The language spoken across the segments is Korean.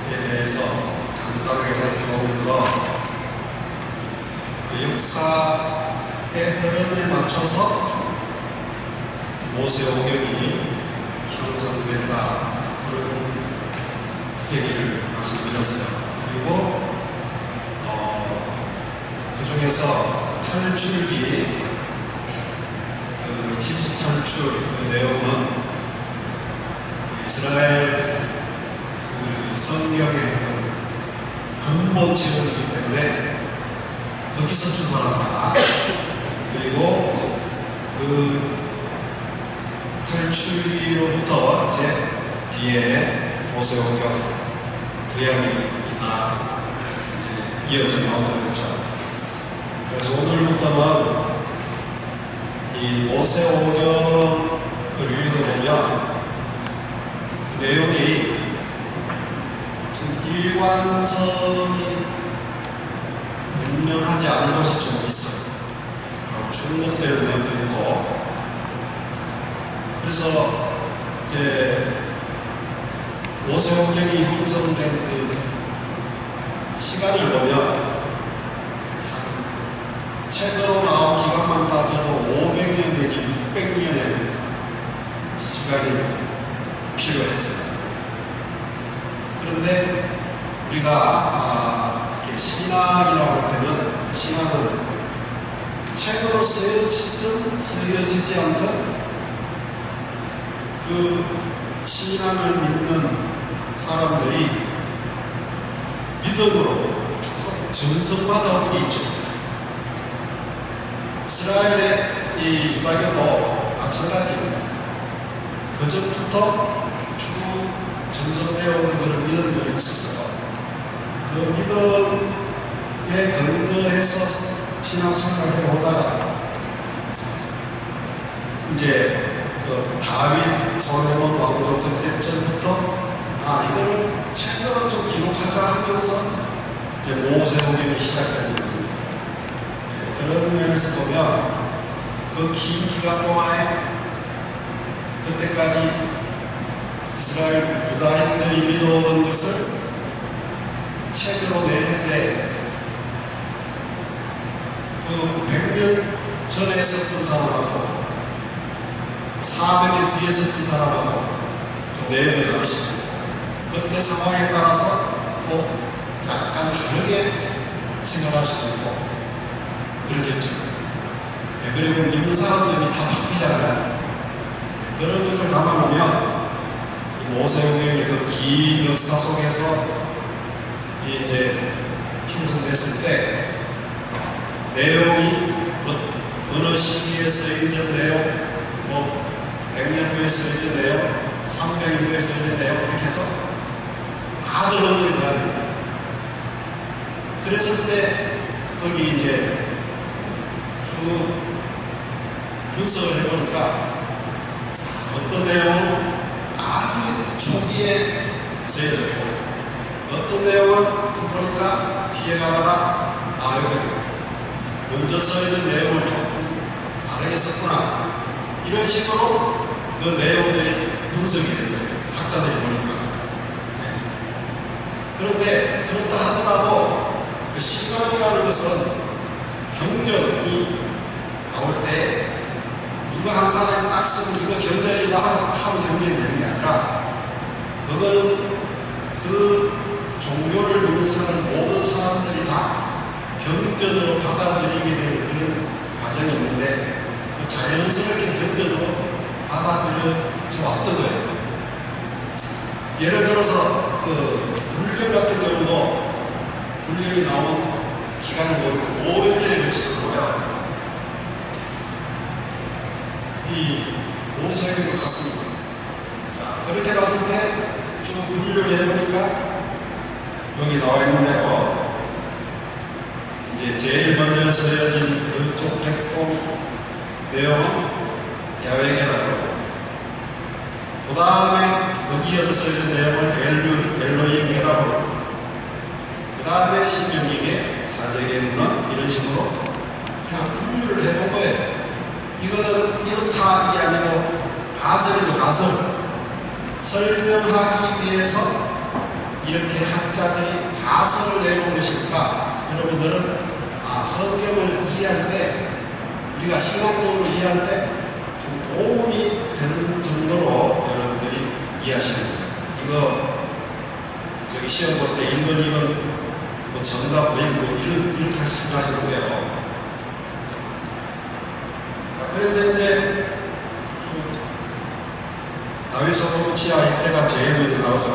대해서 간단하게 살펴보면서 그 역사의 흐름에 맞춰서 모세오경이 형성된다, 그런 얘기를 말씀드렸어요. 그리고 그 중에서 탈출기, 그 집수 탈출 그 내용은 이스라엘 그 성경의 어떤 근본 지역이기 때문에 거기서 출발한다. 그리고 그 탈출기로부터 이제 뒤에 모세오경 구약이 다 이어서 나온다 그랬죠. 그래서 오늘부터는 이 모세오경을 읽어보면 그 내용이 좀 일관성이 분명하지 않은 것이 좀 있어요. 중복되는 내용도 있고, 그래서 이제 모세오경이 형성된 그 시간을 보면 책으로 나온 기간만 따져도 500년 내지 600년의 시간이 필요했어요. 그런데 우리가 신학이라고 할 때는 그 신학은 책으로 쓰여지든 쓰여지지 않든 그 신앙을 믿는 사람들이 믿음으로 쭉 전성마다 오게 있죠. 이스라엘의 이 유다교도 마찬가지입니다. 그 전부터 쭉 전성되어 오는 그런 믿음들이 있었어요. 그 믿음에 근거해서 신앙생활을 해오다가 이제 그 다윗, 솔로몬 왕국 그때쯤부터 이거를 책으로 좀 기록하자 하면서 이제 모세오경이 시작되는 거거든요. 그런 면에서 보면 그 긴 기간 동안에 그때까지 이스라엘 유다인들이 믿어오던 것을 책으로 내는데 그 100년 전에 있었던 사람하고 400년 뒤에 있었던 사람하고 좀 내용이 다를 수 있고, 그때 상황에 따라서 또 약간 다르게 생각할 수도 있고 그렇겠죠. 그리고 믿는 사람들이 다 바뀌잖아요. 그런 것을 감안하면 모세오경의 그 긴 역사 속에서 이제 형성됐을 때 내용이 어느 시기에 쓰여진 내용, 100년 후에 쓰여진 내용, 300년 후에 쓰여진 내용, 이렇게 해서 다 들어있는 거예요. 그랬을 때 거기 이제 쭉 분석을 해보니까 어떤 내용은 아주 초기에 쓰여졌고, 어떤 내용은 보니까 뒤에 가다가 여기 먼저 써있는 내용을 조금 다르게 썼구나, 이런 식으로 그 내용들이 분석이 되는 거예요. 학자들이 보니까. 그런데 그렇다 하더라도 그 신앙이라는 것은 경전이 나올 때 누가 한 사람이 딱 쓰면 이거 경전이다 하면 경전이 되는 게 아니라, 그거는 그 종교를 믿는 사람 모든 사람들이 다 경전으로 받아들이게 되는 그런 과정이 있는데, 자연스럽게 경전으로 받아들여져 왔던 거예요. 예를 들어서 그 불경 같은 경우도 불경이 나온 기간을 보면 500년에 걸쳐서 나와요. 이 모세오경도 같습니다. 자, 그렇게 봤을 때 쭉 분류를 해보니까 여기 나와 있는 대로 이제 제일 먼저 쓰여진 그쪽 백동 내용은 야훼계라고 하고, 그 다음에 거기에서 써있는 내용을 엘로힘계라고 하고, 그 다음에 신명기계, 사제계 문헌, 이런 식으로 그냥 분류를 해본 거예요. 이거는 이렇다 이 아니고 가설이죠. 가설. 설명하기 위해서 이렇게 학자들이 가설을 내놓은 것일까? 여러분들은 성경을 이해할 때, 우리가 신학적으로 이해할 때 좀 도움이 되는 정도로 여러분들이 이해하시는 거예요. 이거 저기 시험 볼 때 1번, 2번 뭐 정답 이렇게 생각하시는데요. 그래서 이제 다윗 솔로몬 치하 이때가 제일 먼저 나오죠.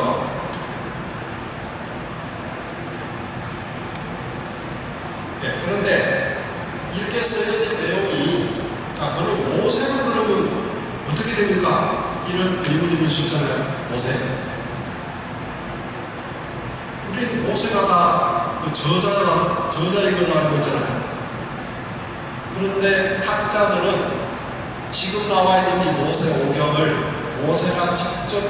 그런데 이렇게 쓰여진 내용이 그럼 모세는 그러면 어떻게 됩니까? 이런 의문이 있을 수 있잖아요. 모세. 우리는 모세가 다 그 저자인 걸로 알고 있잖아요. 그런데 학자들은 지금 나와 있는 이 모세 오경을 모세가 직접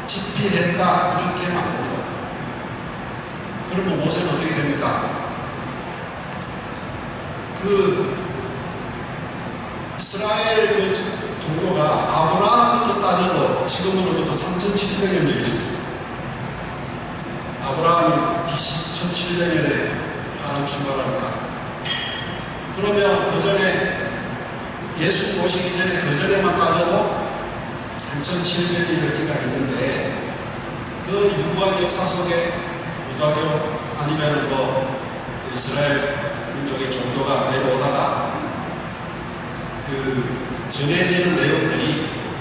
집필했다 이렇게는 안 됩니다. 그러면 모세는 어떻게 됩니까? 이스라엘 종교가 아브라함부터 따져도 지금으로부터 3700년 전이죠. 아브라함이 BC 1700년에 하나님 출발하니까. 그러면 그 전에 예수 모시기 전에 그 전에만 따져도 한 1700이 이렇게가 있는데 그 유구한 역사 속에 유다교 아니면 그 이스라엘 민족의 종교가 내려오다가 전해지는 내용들이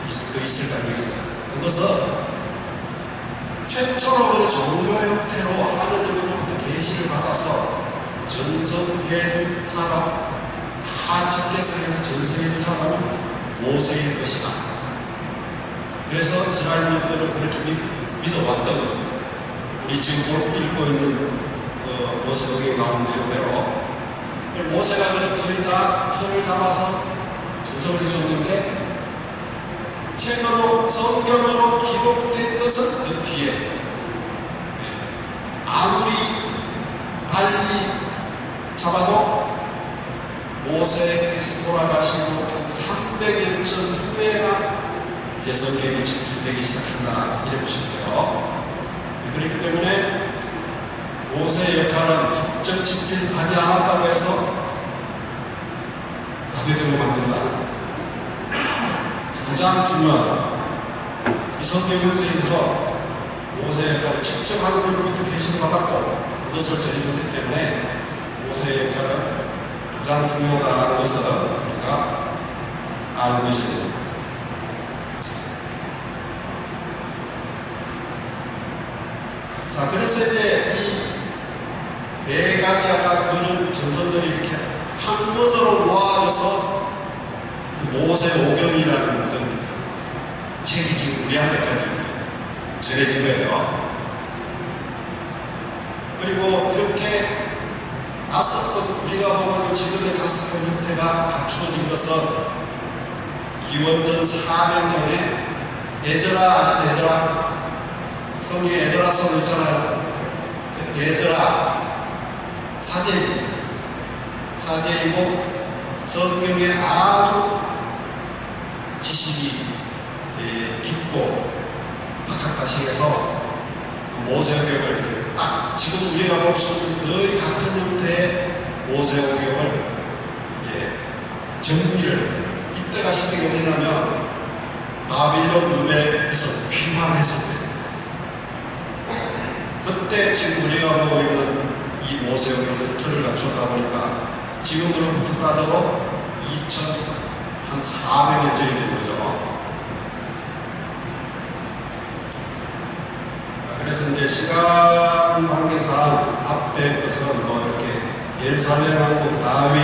있을 가능성이 있어요. 그것은 최초로 종교 형태로 하느님으로부터 계시를 받아서 전성해준 사람, 다 집계성에서 전성해준 사람은 모세일 것이다. 그래서 이스라엘 민족들은 그렇게 믿어왔던 거죠. 우리 지금 읽고 있는 모세오경에 나온 내용대로 모세가 거의 다 틀을 잡아서 전성을 해줬는데 책으로 성경으로 기록된 것은 그 뒤에 아무리 달리 잡아도 모세께서 돌아가시고 한 300년 전 후에나 이제 성경이 집필되기 시작한다 이래 보시면 돼요. 그렇기 때문에 모세의 역할은 직접 집필하지 않았다고 해서 가볍게 보면 안 된다. 가장 중요한 이 성경 형성에서 모세의 역할을 직접 하느님부터 계시를 받았고 그것을 전해줬기 때문에 모세의 역할은 가장 중요하다는 것을 우리가 알고 있습니다. 자, 그래서 이제 이 네 가지 아까 그런 전선들이 이렇게 한 번으로 모아져서 모세 오경이라는 어떤 책이 지금 우리한테까지 전해진 거예요. 그리고 이렇게 5번, 우리가 보면 지금의 5번 형태가 갖추어진 것은 기원전 400년에 에즈라, 아시죠? 에즈라? 성경에 에즈라서도 있잖아요. 그 에즈라 사제이고 성경에 아주 지식이 깊고 박학다식해서 그 모세오경을 딱 지금 우리가 볼 수 있는 거의 같은 형태의 모세오경을 이제 정리를 해요. 이때가 시대가 어디냐면 바빌론 유배에서 귀환했을 때 그때 지금 우리가 보고 있는 이 모세오경의 틀을 갖추었다 보니까 지금으로부터 따져도 2400년 전이 된 거죠. 그래서 이제 시간 관계상 앞에 것은 뭐 이렇게 예루살렘 왕국, 다윗,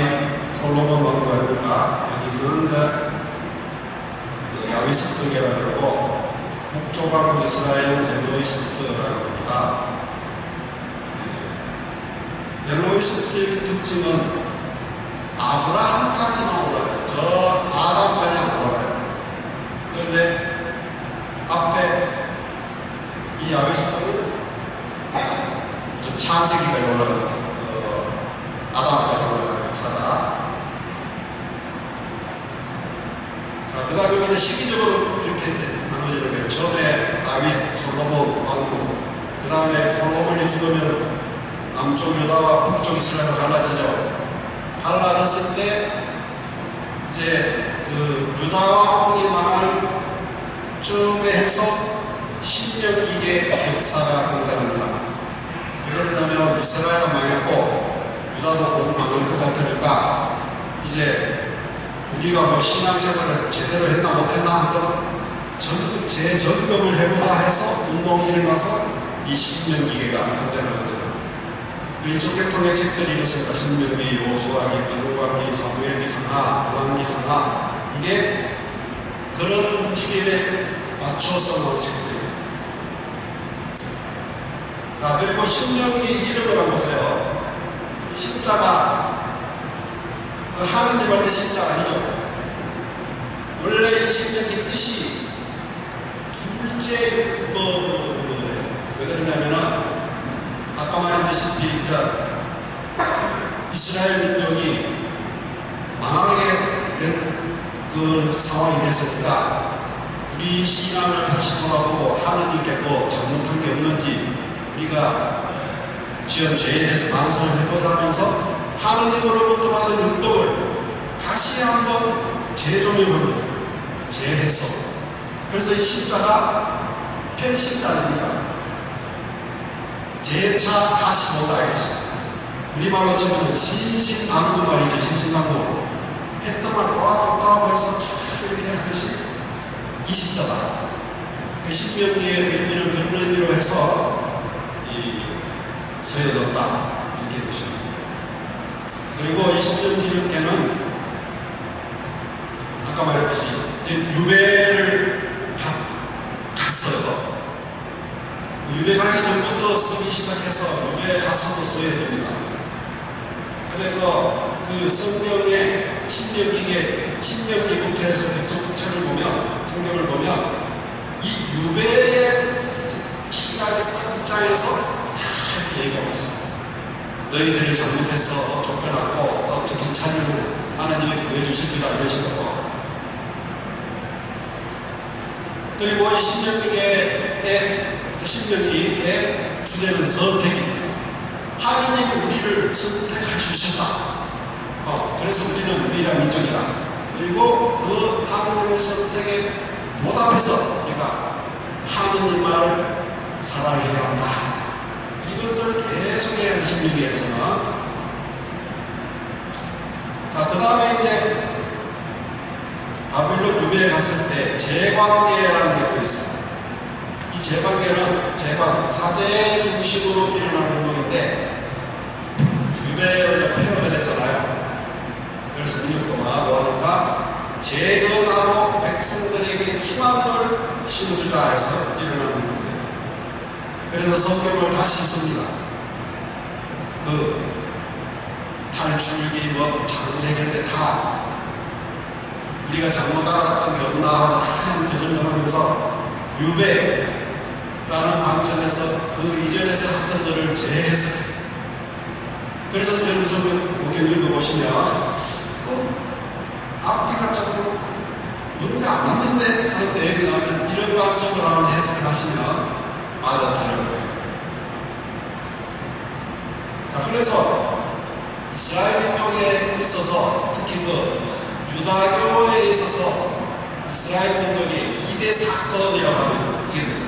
솔로몬 왕국 아닙니까? 여기서는 이제 야위스트계라 그러고 북쪽하고 이스라엘은 엘로이스트라고 합니다. 엘로이스트의 특징은 아브라함까지만 올라가요. 저 아담까지는 안 올라가요. 그런데 앞에 이 야외수도는 저 창세기까지 올라가요. 아담까지 올라가요. 역사가. 자, 그 다음에 이제 시기적으로 이렇게 나눠지는 거예요. 처음에 다윗, 솔로몬 왕국, 그 그 다음에 솔로몬이 죽으면 남쪽 유다와 북쪽 이스라엘로 갈라지죠. 갈라졌을 때 이제 그 유다와 북이 망할 쯤에 해서 신명기의 역사가 등장합니다. 왜 그러냐면 이스라엘은 망했고 유다도 곧 망할 것 같으니까 이제 우리가 뭐 신앙생활을 제대로 했나 못했나 한번 재점검을 해보자 해서 운동이 일어나서 이 신명기가 등장하거든요. 일종계통의 책들이 이렇습니다. 신명기, 여호수아기, 방광기, 사무엘기 상하, 열왕기 상하, 이게 그런 움직임에 맞춰서 나온 책들이에요. 자, 그리고 신명기 이름을 한번 보세요. 이 신자가 그 하느님 할 때 신자 아니죠. 원래 이 신명기 뜻이 둘째 율법으로 부르는 왜 그러냐면은 아까 말했다시피 이스라엘 민족이 망하게 된 그 상황이 됐으니까 우리 신앙을 다시 돌아보고 하느님께 뭐 잘못한 게 없는지 우리가 지은 죄에 대해서 반성을 해보자 하면서 하느님으로부터 받은 율법을 다시 한번 재조명한 거예요. 재해석. 그래서 이 신자가 편신자 아닙니까? 재차 다시 보다 이것입니다. 우리말로 치면 신신당부 말이죠. 신신당부. 했던 말 또 하고 해서 이렇게 하듯이 이 신자다. 그 신명기의 의미는 그런 의미로 해서 서여졌다. 이렇게 보십니다. 그리고 이 신명기는 아까 말했듯이 유배를 갔어요. 유배 가기 전부터 쓰기 시작해서 유배 가서도 써야 됩니다. 그래서 그 성경의 신명기부터 해서 그 책을 보면, 성경을 보면 이 유배의 시각에서 입장에서 다 이렇게 얘기하고 있어요. 너희들이 잘못해서 쫓겨났고 또 정신 차리고 하나님이 구해주십니다. 이러신 거고. 그리고 이 신명기의 주제는 선택입니다. 하나님이 우리를 선택하셨다. 그래서 우리는 유일한 민족이다. 그리고 그 하나님의 선택에 보답해서 우리가 하나님 말을 사랑해야 한다. 이것을 계속해야 하는 신명기에서는. 자, 그 다음에 이제 바빌론 유배에 갔을 때 재관계라는 게 또 있어요. 이 재관계는 사제 중심으로 일어나는 운동인데 유배로 이제 폐허가 됐잖아요. 그래서 민족도 망하고 하니까 재건하고 백성들에게 희망을 심어주자 해서 일어나는 운동이에요. 그래서 성경을 다시 씁니다. 그 탈출기 뭐 창세기인데 다 우리가 잘못 알았던 게 없나 하고 다 되짚어가면서 유배라는 관점에서 그 이전의 사건들을 재해석해요. 그래서 여러분 성경 읽어보시면 앞뒤가 조금 뭔가 안 맞는데 하는 내용이 나오면 이런 관점으로 한번 해석을 하시면 맞아떨어져요. 자, 그래서 이스라엘 민족에 있어서 특히 그 유다교에 있어서 이스라엘 민족의 2대 사건이라고 하면 이겁니다.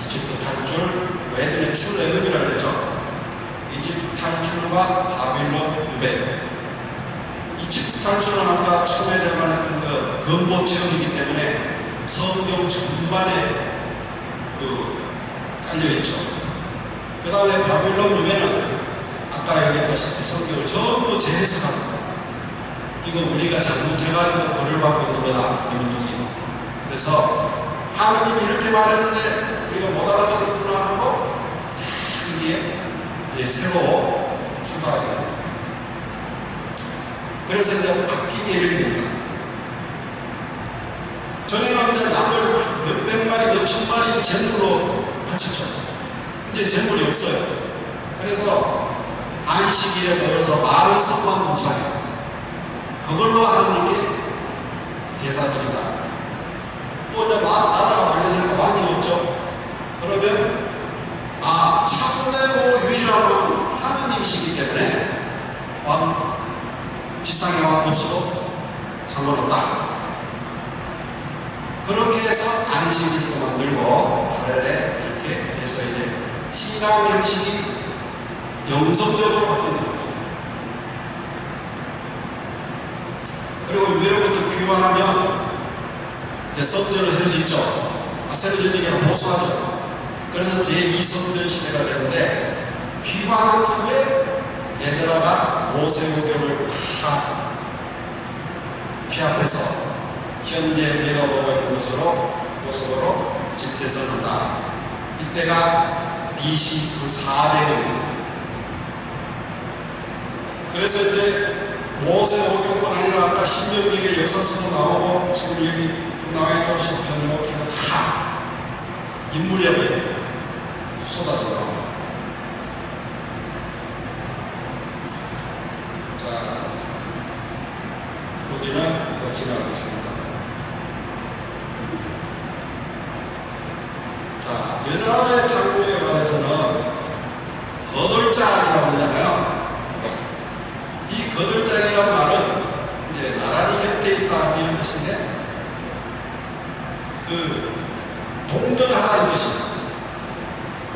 이집트 탈출, 예전에 출애굽이라고 그랬죠. 이집트 탈출과 바빌론 유배. 이집트 탈출은 아까 처음에 제가 말했던 그 근본 체험이기 때문에 성경 전반에 깔려있죠. 그 다음에 바빌론 유배는 아까 얘기했다시피 성경을 전부 재해석합니다. 이거 우리가 잘못해가지고 벌을 받고 있는 거다, 우리 민족이. 그래서 하나님이 이렇게 말했는데 우리가 못 알아듣겠구나 하고 이게 새로 추가하게 됩니다. 그래서 이제 바뀌게 이렇게 됩니다. 전에는 이제 양을 몇백 마리, 몇천 마리 제물로 바쳤죠. 이제 제물이 없어요. 그래서 안식일에 모여서 마을성만 뭉쳐요. 그걸로 하나님께 제사 드린다. 또 이제 나라가 망해지니까 왕이 없죠. 그러면 이시기 때문에 지상에 없어도 상관없다. 그렇게 해서 안식일도 만들고 하늘에 이렇게 해서 이제 신앙 형식이 영성적으로 바뀐다는 거죠. 그리고 6월부터 귀환하면 이제 성전을 새로 짓죠. 새로 짓는 게 아니라 보수하죠. 그래서 제2성전 시대가 되는데, 귀환한 후에 예전화가 모세오경을 다 취합해서 현재 우리가 보고 있는 것으로 모습으로 집대성을 한다. 이때가 BC 400년입니다. 그래서 이제 모세오경뿐 아니라 아까 신명기의 역사서도 나오고 지금 여기 나와있던 신편이고 다 인물이 쏟아져 나옵니다. 자, 여기는 더 지나가겠습니다. 자, 여자의 장로에 관해서는 거들짝이라고 하잖아요. 이 거들짝이라는 말은 이제 나란히 곁에 있다 이런 뜻인데, 동등하다는 뜻입니다.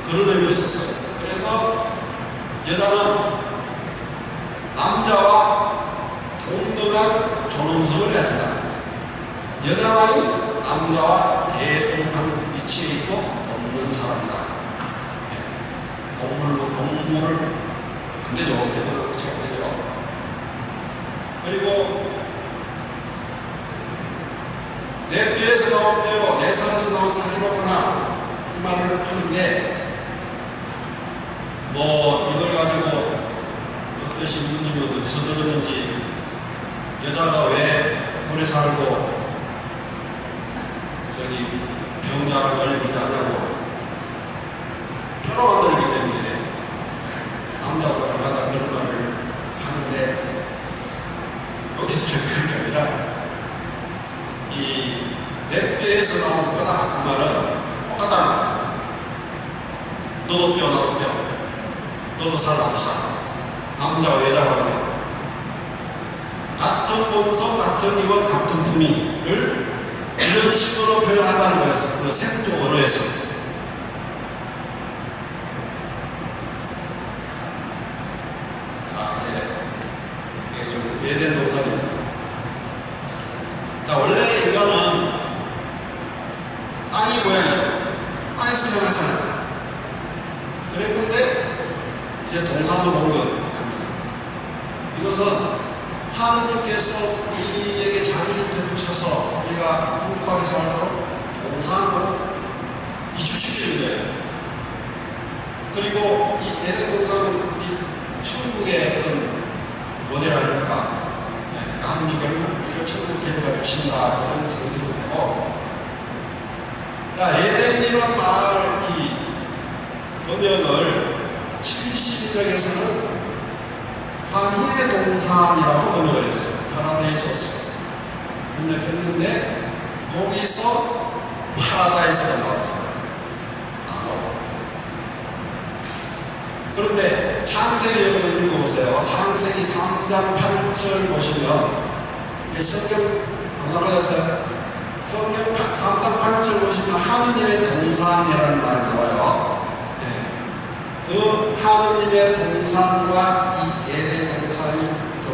그런 의미가 있었어요. 그래서 여자는 남자와 동등한 존엄성을 가진다. 여자만이 남자와 대등한 위치에 있고 돕는 사람이다. 동물을 안 되죠. 대등한 위치가 안 되죠. 그리고 내 뼈에서 나온 뼈, 내 살에서 나온 살이로구나 이 말을 하는데, 이걸 가지고 어떤 신부님은 어디서 들었는지, 여자가 왜 오래 살고 병자랑 걸리고 그러지 않냐고, 뼈로 만들었기 때문에 남자보다 강하다 그런 말을 하는데, 여기서는 그런 게 아니라 내 뼈에서 나온 뼈다 그 말은 똑같다는 거야. 너도 뼈 나도 뼈, 너도 살 나도 살, 남자와 여자가 그래. 같은 몸소 같은 이원 같은 품위를 이런 식으로 표현한다는 거였어. 그 생조 언어에서. 자, 이게 좀 예된 동사입니다. 자, 원래 인간은 땅이 고향이죠. 땅에서 태어났잖아요. 그랬는데 이제 동산으로 온 것 같습니다. 이것은 하느님께서 우리에게 자비를 베푸셔서 우리가 행복하게 살도록 동산으로 이주시키는 거예요. 그리고 이 에덴 동산은 우리 천국의 어떤 모델 아닙니까? 하느님 결국 우리를 천국 데려가 주신다 그런 생각도 되고, 자, 에덴이라는 말 이 번역을 72쪽에서는 환희의 동산이라고 번역을 했어요. 파라다이소스 번역했는데, 여기서 파라다이스가 나왔습니다. 그런데 창세기 여러분 읽어보세요. 창세기 3장 8절 보시면, 성경 당당하셨어요? 성경 3장 8절 보시면 하느님의 동산이라는 말이 나와요. 그 하느님의 동산과 이 에덴 동산이 좀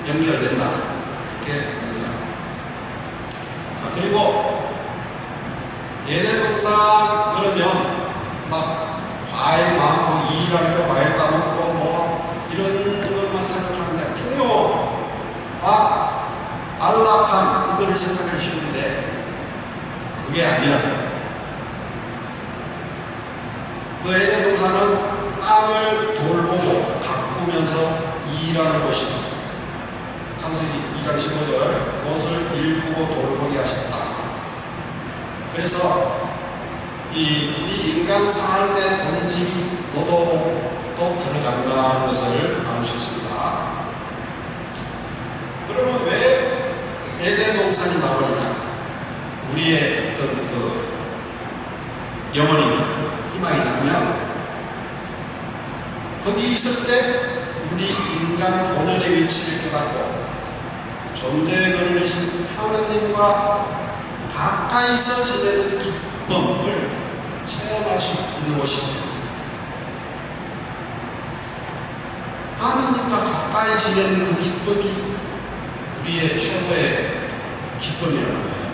연결된다 이렇게 봅니다. 자, 그리고 에덴 동산 그러면 막 과일 많고 일하니까 과일 따먹고 이런 것만 생각하는데, 풍요와 안락함 이거를 생각하기 쉬운데 그게 아니라, 그 에덴 동산은 땅을 돌보고 가꾸면서 일하는 곳이 있어요. 창세기 2장 15절 그것을 일구고 돌보게 하셨다. 그래서 우리 인간 삶의 본질이 노동도 들어간다는 것을 알 수 있습니다. 그러면 왜 에덴 동산이 나오느냐? 우리의 어떤 영혼이냐, 희망이냐면, 거기 있을 때 우리 인간 본연의 위치를 깨닫고 존재의 근원이신 하느님과 가까이서 지내는 기쁨을 체험할 수 있는 것입니다. 하느님과 가까이 지내는 그 기쁨이 우리의 최고의 기쁨이라는 거예요.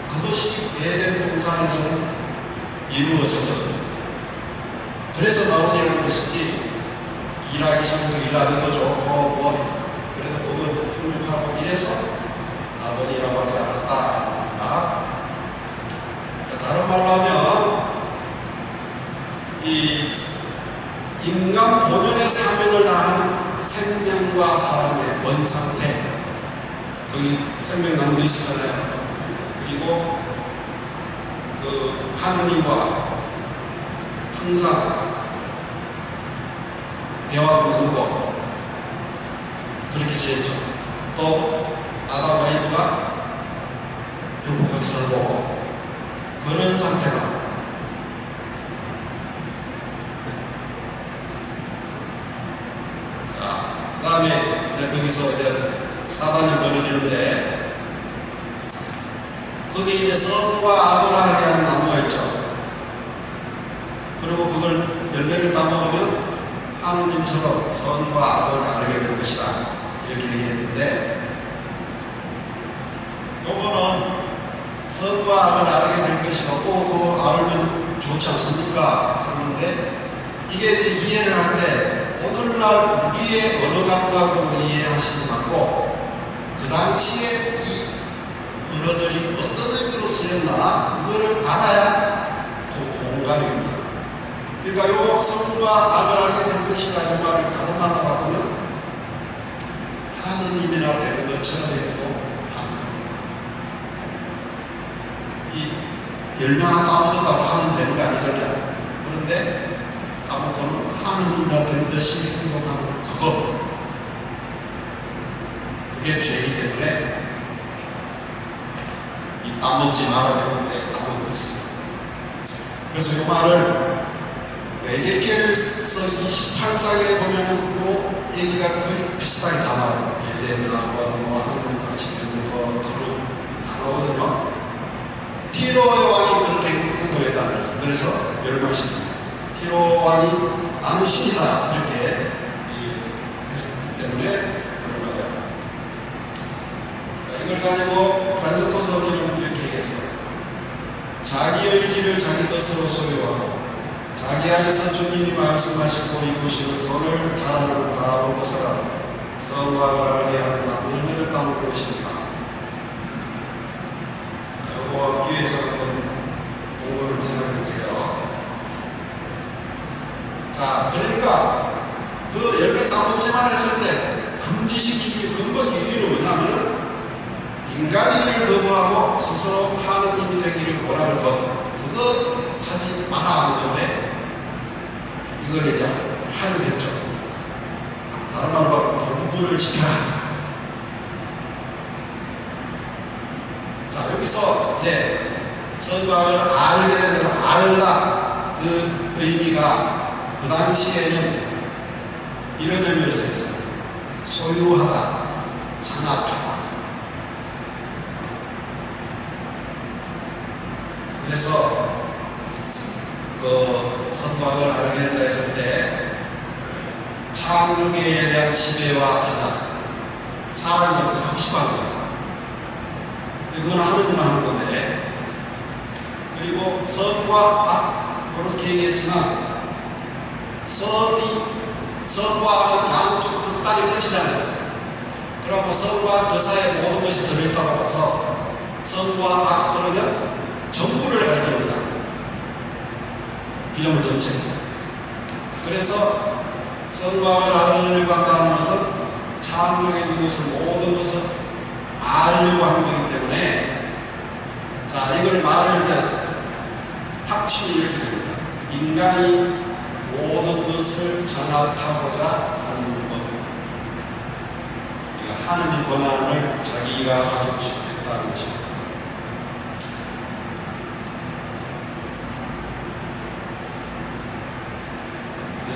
그것이 에덴 동산에서는 이루어졌거든요. 그래서 나오는 것이지, 일하기 싫고 일하는 거 좋고 그래도 그건 풍족하고 이래서 아버지라고 하지 않았다. 다른 말로 하면 이 인간 본연의 사명을 다하는 생명과 사람의 원상태, 거기 생명 나무도 있었잖아요. 그리고 그 하느님과 항상 대화도 나누고 그렇게 지냈죠. 또 아담과 이브가 행복하게 살고 그런 상태가 자, 그 다음에 이제 거기서 이제 사단이 벌어지는데 거기 이제 선과 악을 알게 하는 나무가 있죠. 그리고 그걸 열매를 따먹으면 하느님처럼 선과 악을 알게 될 것이다. 이렇게 얘기를 했는데, 요거는 선과 악을 알게 될 것이고 그거 알면 좋지 않습니까? 그러는데 이게 이제 이해를 할 때 오늘날 우리의 언어 감각으로 이해하시는 것고 그 당시에 이 언어들이 어떤 의미로 쓰였나 그거를 알아야 또 공감이 됩니다. 그러니까 요 선과 악을 알게 될 것이다 이 말을 다른 말로 바꾸면 하느님이나 되는 것처럼 되고 하는 거예요. 이 열매 하나 따먹었다고 하면 되는 거 아니잖아요. 그런데 따먹고는 하느님이나 된 듯이 행동하는 그게 죄이기 때문에 이 따먹지 마라 했는데 따먹고 있어요. 그래서 이 말을 에제키엘서 28장에 보면은 그 얘기가 거의 비슷하게 다 나와요. 에덴나무와 뭐 하느님 같이 되는 거, 거룩 다 나오거든요. 티로의 왕이 그렇게 행동했다는 거죠. 그래서 멸망시킵니다. 티로 왕이 나는 신이다 이렇게 했기 때문에 그런 거예요. 이걸 가지고 프란시스코 서기는 이렇게 얘기했어요. 자기 의지를 자기 것으로 소유하고 자기 안에서 주님이 말씀하시고 이루시는 선을 자랑하는 바로 것을 선과 악을 알게 하는 나무 열매를 따먹는 것입니다. 이거 뒤에서 한번 공부를 생각해 보세요. 자, 그러니까 그 열매 따먹지 말라 했을 때 금지시키기 근본 이유는 뭐냐면은 인간이기를 거부하고 스스로 하느님이 되기를 원하는 것, 그거 하지 마라 하는 건데 이걸 이제 하려고 했죠. 다른 말로 하면 본분을 지켜라. 자, 여기서 이제 선과 악을 알게 된다, 알다 그 의미가 그 당시에는 이런 의미로 쓰였어요. 소유하다, 장악하다. 그래서 그 선과 악을 알게 된다 했을 때 창조계에 대한 지배와 장악, 사람이 그거 하고 싶어 하는 거예요. 그건 하느님 하는 건데, 그리고 선과 악 그렇게 얘기했지만 선과 악은 양쪽 극단이 끝이잖아요. 그러면 선과 악 그 사이에 모든 것이 들어있다고 봐서 선과 악 그러면 전부를 가리킵니다. 비전물 전체. 그래서 선과 악을 알려고 한다는 것은 창조에 있는 것을 모든 것을 알려고 하는 거기 때문에 자, 이걸 말을 이제 합치면 이렇게 됩니다. 인간이 모든 것을 장악하고자 하는 것. 하느님 권한을 자기가 가지고 싶겠다는 것입니다.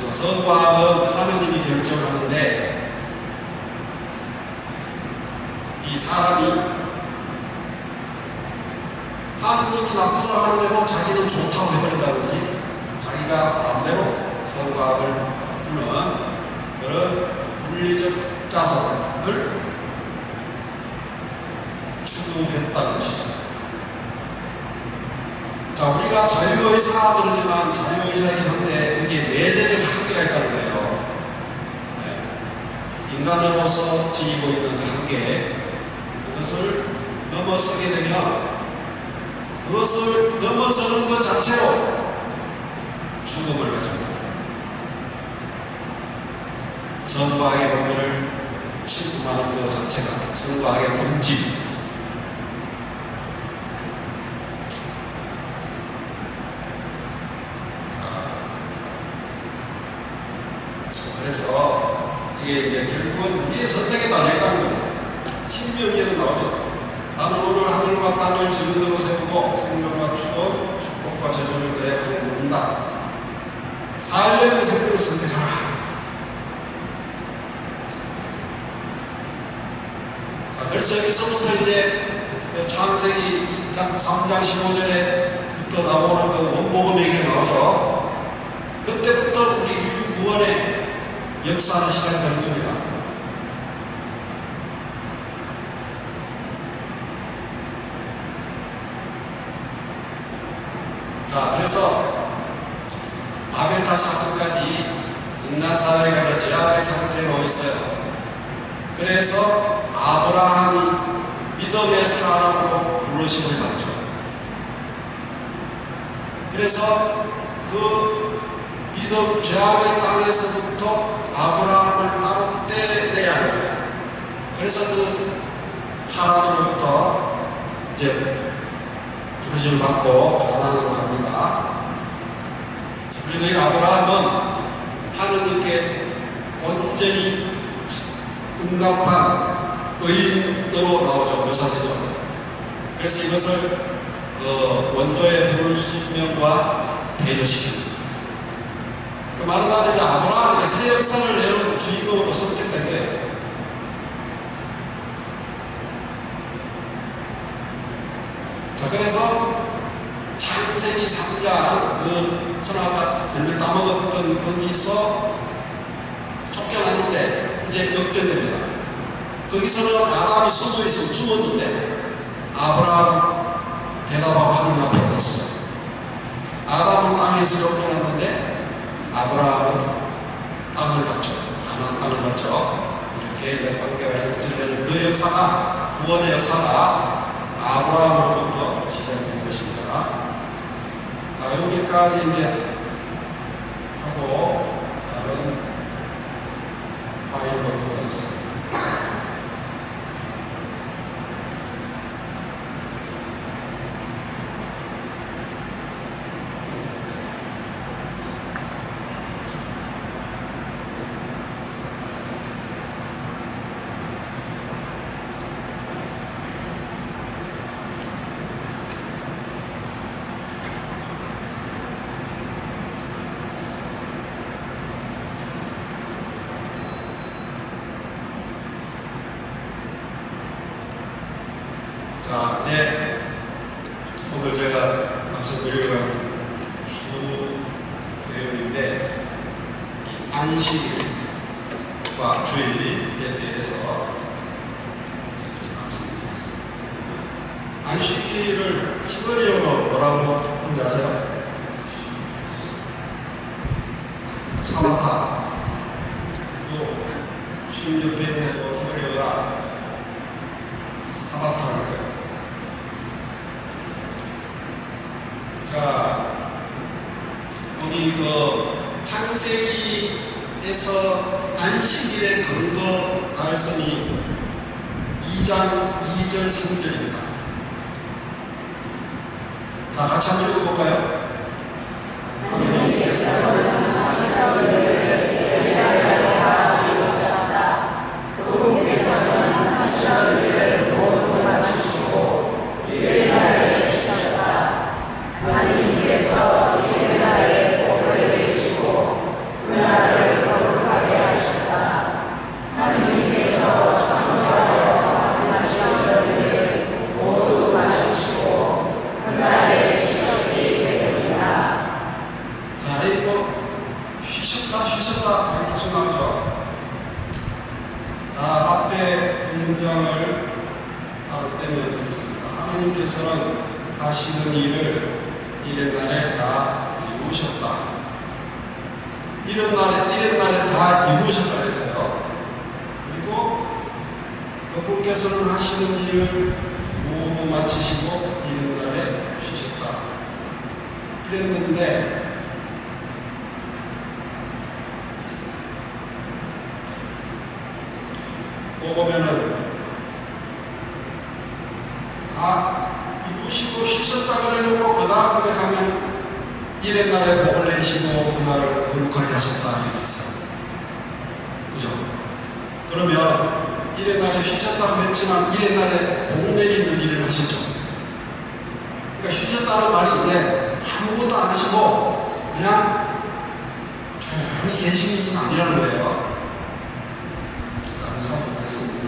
그래서 선과악은 하느님이 결정하는데, 이 사람이 하느님이 나쁘다 하는 대로 자기는 좋다고 해버린다든지 자기가 마음대로 선과악을 바꾸는 그런 물리적 자성을 추구했다는 것이죠. 자, 우리가 자유의사 그러지만 자유의사이긴 한데 거기에 내재적 한계가 있다는 거예요. 네. 인간으로서 지니고 있는 그 한계, 그것을 넘어서게 되면 그것을 넘어서는 것 자체로 죽음을 가져온다. 선과악의 본질을 침범하는 것 자체가 선과악의 본질. 그래서 이게 이제 결국은 우리의 선택에 달려있다는 겁니다. 신명기에도 나오죠. 나는 오늘 하늘과 땅을 증인으로 세우고 생명과 축복, 축복과 저주를 너의 편에 놓는다. 살려면 생명을 선택하라. 자, 그래서 여기서부터 이제 그 창세기 3장 15절에부터 나오는 그 원복음 얘기가 나오죠. 그때부터 우리 인류 구원의 역사는 시작되는 겁니다. 자, 그래서 바벨탑 사건까지 인간 사회가 제약의 상태에 놓여 있어요. 그래서 아브라함이 믿음의 사람으로 부르심을 받죠. 그래서 그 믿음 죄악의 땅에서부터 아브라함을 따로 떼내야 하는 거예요. 그래서 그 하나님으로부터 이제 부르심을 받고 가나안으로 갑니다. 그리고 이 아브라함은 하느님께 온전히 응답한 의인으로 나오죠. 묘사되죠. 그래서 이것을 그 원조의 불순명과 대조시킵니다. 그 말하자면 이제 아브라함의 새 역사를 내놓은 주인공으로 선택된 거예요. 자, 그래서 창세기 3장 그 선악과 열매 따먹었던 거기서 쫓겨났는데 이제 역전됩니다. 거기서는 아담이 숨어 있으면 죽었는데 아브라함 대답하고 하나님 앞에 났어요. 아담은 땅에서 쫓겨났는데 아브라함은 땅을 받죠. 가나안 땅을 받죠. 이렇게 관계가 역전되는 그 역사가, 구원의 역사가 아브라함으로부터 시작된 것입니다. 자, 여기까지 이제 하고 다른 파일로 넘어가겠습니다. 자, 이제 오늘 제가 말씀드리려는 주 내용인데, 이 안식일과 주일에 대해서 말씀드리겠습니다. 안식일을 히브리어로 뭐라고 하는지 아세요? 사바타. 신 옆에 있는 히브리어가 사바타라는 거예요. 자, 여기 그 창세기에서 안식일의 근거 말씀이 2장 2절 3절입니다. 자, 같이 한번 읽어볼까요? 하나님께서 하나님께서 이른 날에 복을 내주시고 그 쉬셨다 이렇게 계속 나오죠. 앞에 문장을 바로 떼면 되겠습니다. 하나님께서는 하시는 일을 이랜날에 다 이루셨다. 이랜날에 다 이루셨다 그랬어요. 그리고 그분께서는 하시는 일을 모두 마치시고 이랜날에 쉬셨다. 이랬는데 그거 보면은 다 이루시고 쉬셨다 그래놓고 그 다음에 가면 이랜날에 복을 내리시고 그날을 거룩하게 하셨다 이렇게 있어요. 그죠? 그러면 이랜날에 쉬셨다고 했지만 이랜날에 복 내리는 일을 하셨죠. 그러니까 쉬셨다는 말이 이제 아무것도 안 하시고 그냥 조용히 계신 것은 아니라는 거예요. 살펴보겠습니다.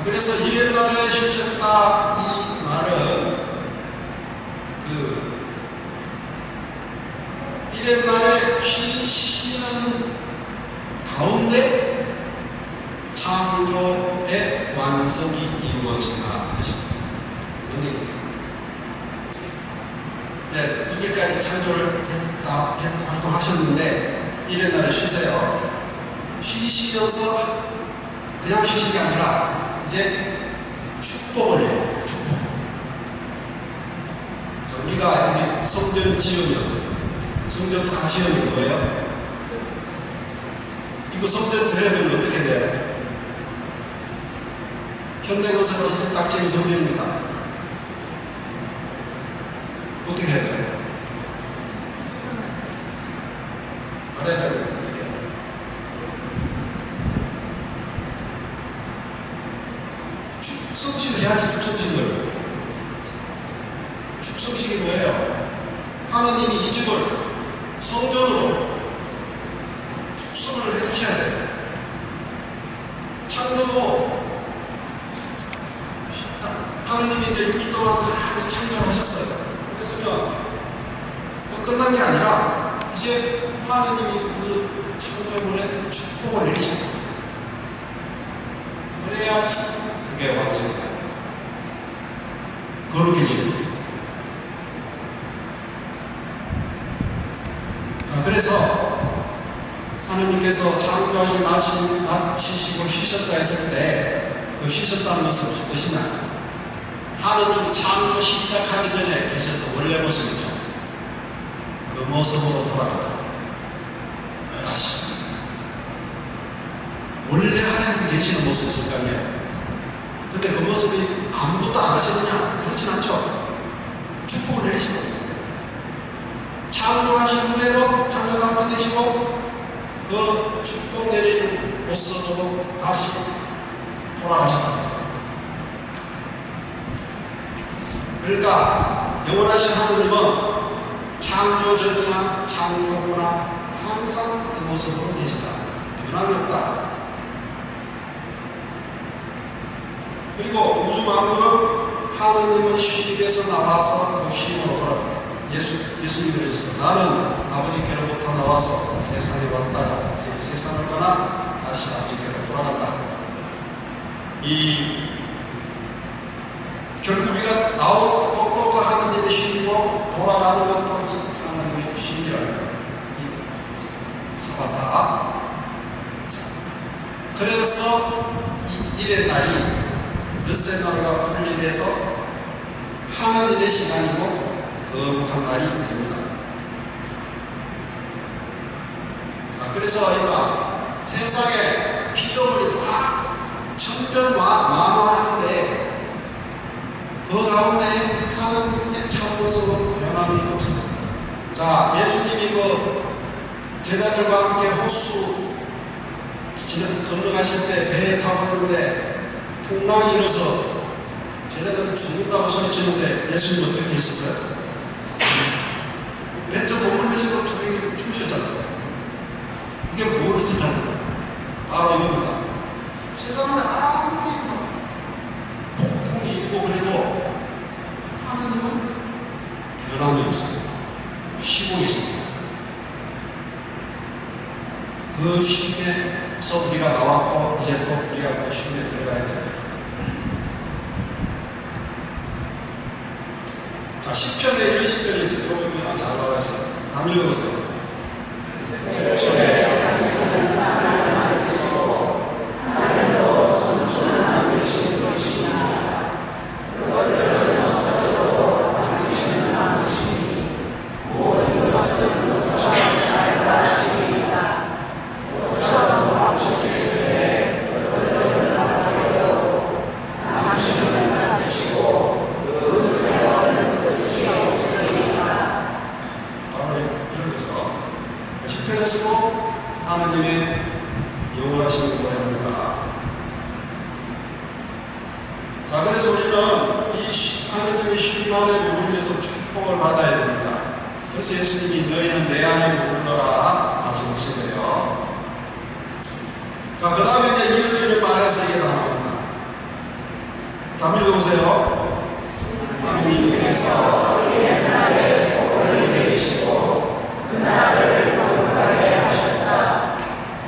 그래서 이랜날에 쉬셨다 이 말은 이랜날에 쉬시는 가운데 창조의 완성이 이루어진다 이 뜻입니다. 이제 2일까지 창조를 활동하셨는데 이랜날에 쉬세요. 쉬시면서 그냥 쉬신 게 아니라 이제 축복을 내립니다. 축복. 자, 우리가 여기 성전 지으면 성전 다 지으면 뭐예요? 이거 성전 되려면 어떻게 돼요? 현대건설은 딱 지은 성전입니다. 어떻게 해야 돼요? 말해요. 축성식을 해야지. 축성식이 뭐예요? 하나님이 이 집을 성전으로 축성을 해주셔야 돼요. 창조도 하나님이 이제 6일 동안 다 창조를 하셨어요. 그랬으면 끝난 게 아니라 이제 하나님이 그 창조물에 축복을 내리십니다. 그래야지 그게 완성이다. 거룩해집니다. 자, 그래서 하나님께서 창조하시 마치시고 쉬셨다 했을 때 그 쉬셨다는 것은 무슨 뜻이냐? 하나님이 창조 시작하기 전에 계셨던 원래 모습이죠. 그 모습으로 돌아간다는 거예요. 다시 원래 하나님이 계시는 모습이 있을 거 아니에요. 근데 그 모습이 아무것도 안 하시느냐? 그렇진 않죠. 축복을 내리시는 겁니다. 창조하신 후에도 창조가 한 번 되시고 그 축복 내리는 모습으로 다시 돌아가셨다는 거예요. 그러니까 영원하신 하나님은 창조 전이나 창조 후나 항상 그 모습으로 계시다. 변함이 없다. 그리고 우주 만물은 하나님의 쉼에서 나와서 그 쉼으로 돌아간다. 예수님이 그러셨어요. 나는 아버지께로부터 나와서 세상에 왔다가 이제 세상을 떠나 다시 아버지께로 돌아간다. 결국 우리가 나온 것도 그 하나님의 쉼이고 돌아가는 것도 이 하나님의 쉼이라는 거예요. 이 사바타. 그래서 이 일의 날이 엿새 날과 분리돼서 하나님의 시간이고 거룩한 날이 됩니다. 자, 그래서 우리가 세상에 피조물이 막 천변만화하는데 그 가운데 하나님의 참모습은 변함이 없습니다. 자, 예수님이 그 제자들과 함께 호수 건너가실 때 배에 타고 있는데 풍랑이 일어서 제자들은 죽는다고 소리치는데 예수님 어떻게 했었어요? 뱉어 몸을 뱉으고 저기 죽으셨잖아요. 그게 뭘 뜻하냐? 바로 이겁니다. 세상은 아무리 폭풍이 있고 그래도 하나님은 변함이 없습니다. 쉬고 계십니다. 그 쉼에서 우리가 나왔고 이제 또 우리가 그 쉼에 들어가야 돼요. 자, 10편에 이런 시편이 있어요. 요 보면 잘 나와 있어요. 한번 읽어보세요. 하나님의 영원하신 노래합니다. 자, 그래서 우리는 이 하나님의 쉼 안에 머물면서 축복을 받아야 됩니다. 그래서 예수님이 너희는 내 안에 머물러라 말씀하시고요. 자, 그 다음에 이제 이어지는 말에서 이게 다 나옵니다. 자, 한번 읽어보세요. 하나님께서 옛날에 복을 내리시고 그날을 거룩하게 하셨다.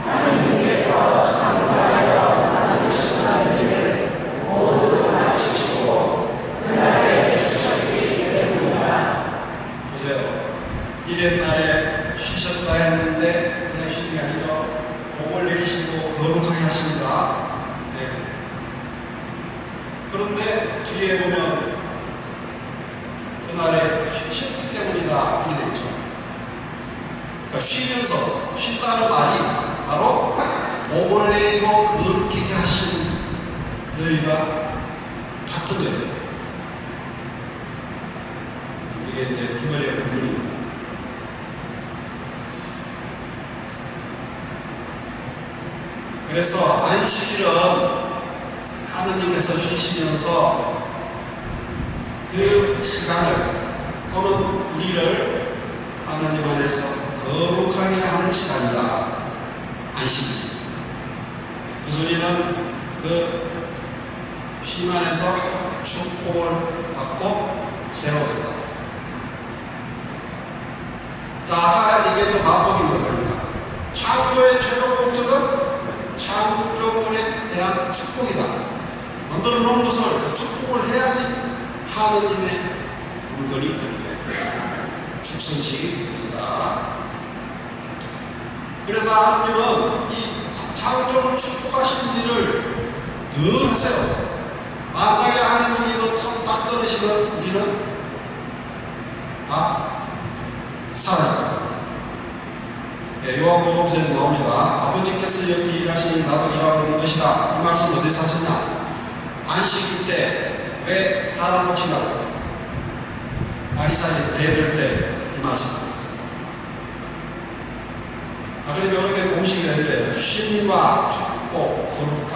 하나님께서 창조하여 만드신 일을 모두 마치시고 그날에 쉬셨기 때문이다. 보세요. 이랬날에 쉬셨다 했는데 그냥 쉬는 게 아니죠. 복을 내리시고 거룩하게 하십니다. 네. 그런데 뒤에 보면 그날에 쉬셨기 때문이다 이렇게 되어 있죠. 그러니까 쉬면서 쉰다는 말이 바로 복을 내리고 거룩하게 하시는 그 일과 같은 거예요. 이게 이제 기머리의 본문입니다. 그래서 안식일은 하느님께서 쉬시면서 그 시간을 또는 우리를 하나님 안에서 거룩하게 하는 시간이다. 안식일. 그래서 우리는 그 쉼 안에서 축복을 받고 새로워진다. 자, 아까 얘기했던 반복입니다. 그러니까 창조의 최종 목적은 창조물에 대한 축복이다. 만들어 놓은 것을 축복을 해야지 하느님의 물건이 되는 거예요. 축성식입니다. 그래서 하느님은 이 창조를 축복하신 일을 늘 하세요. 만약에 하느님이 이것을 다 끊으시면 우리는 다 살아야 됩니다. 네, 요한복음서에 나옵니다. 아버지께서 여기 일하시니 나도 일하고 있는 것이다. 이 말씀 어디서 하셨냐? 안식일 때 왜 사람 고치냐고 바리사의 대들 때 이 말씀입니다. 그러니까 이렇게 공식이 되는데 쉼과 축복, 거룩함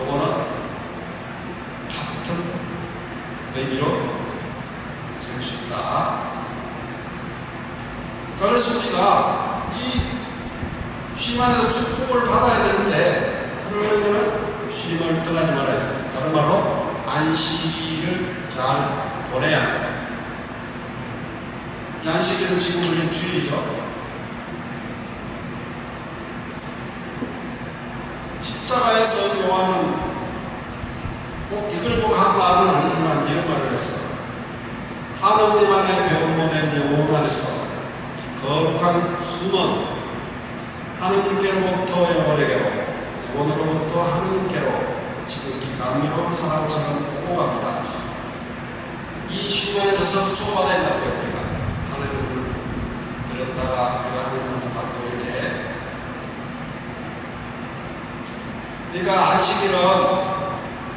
요거는 같은 의미로 쓸 수 있다. 자, 그래서 우리가 이 쉼 안에서 축복을 받아야 되는데 그러려면 쉼을 떠나지 말아야 됩니다. 다른 말로 안식일을 잘 보내야 합니다. 이 안식일은 지금 우리는 주일이죠. 십자가에서 요한은 꼭 이걸 보고 한 말은 아니지만 이런 말을 했어요. 하느님 안에 변모된 영혼 안에서 이 거룩한 숨은 하느님께로부터 영혼에게로, 영혼으로부터 하느님께로 지극히 감미로운 사랑처럼 오고 갑니다. 이 쉼 안에서 축복받아야 된다고 해요. 우리가 하느님을 들었다가 우리가 하느님한테 받고 이렇게. 그러니까 안식일은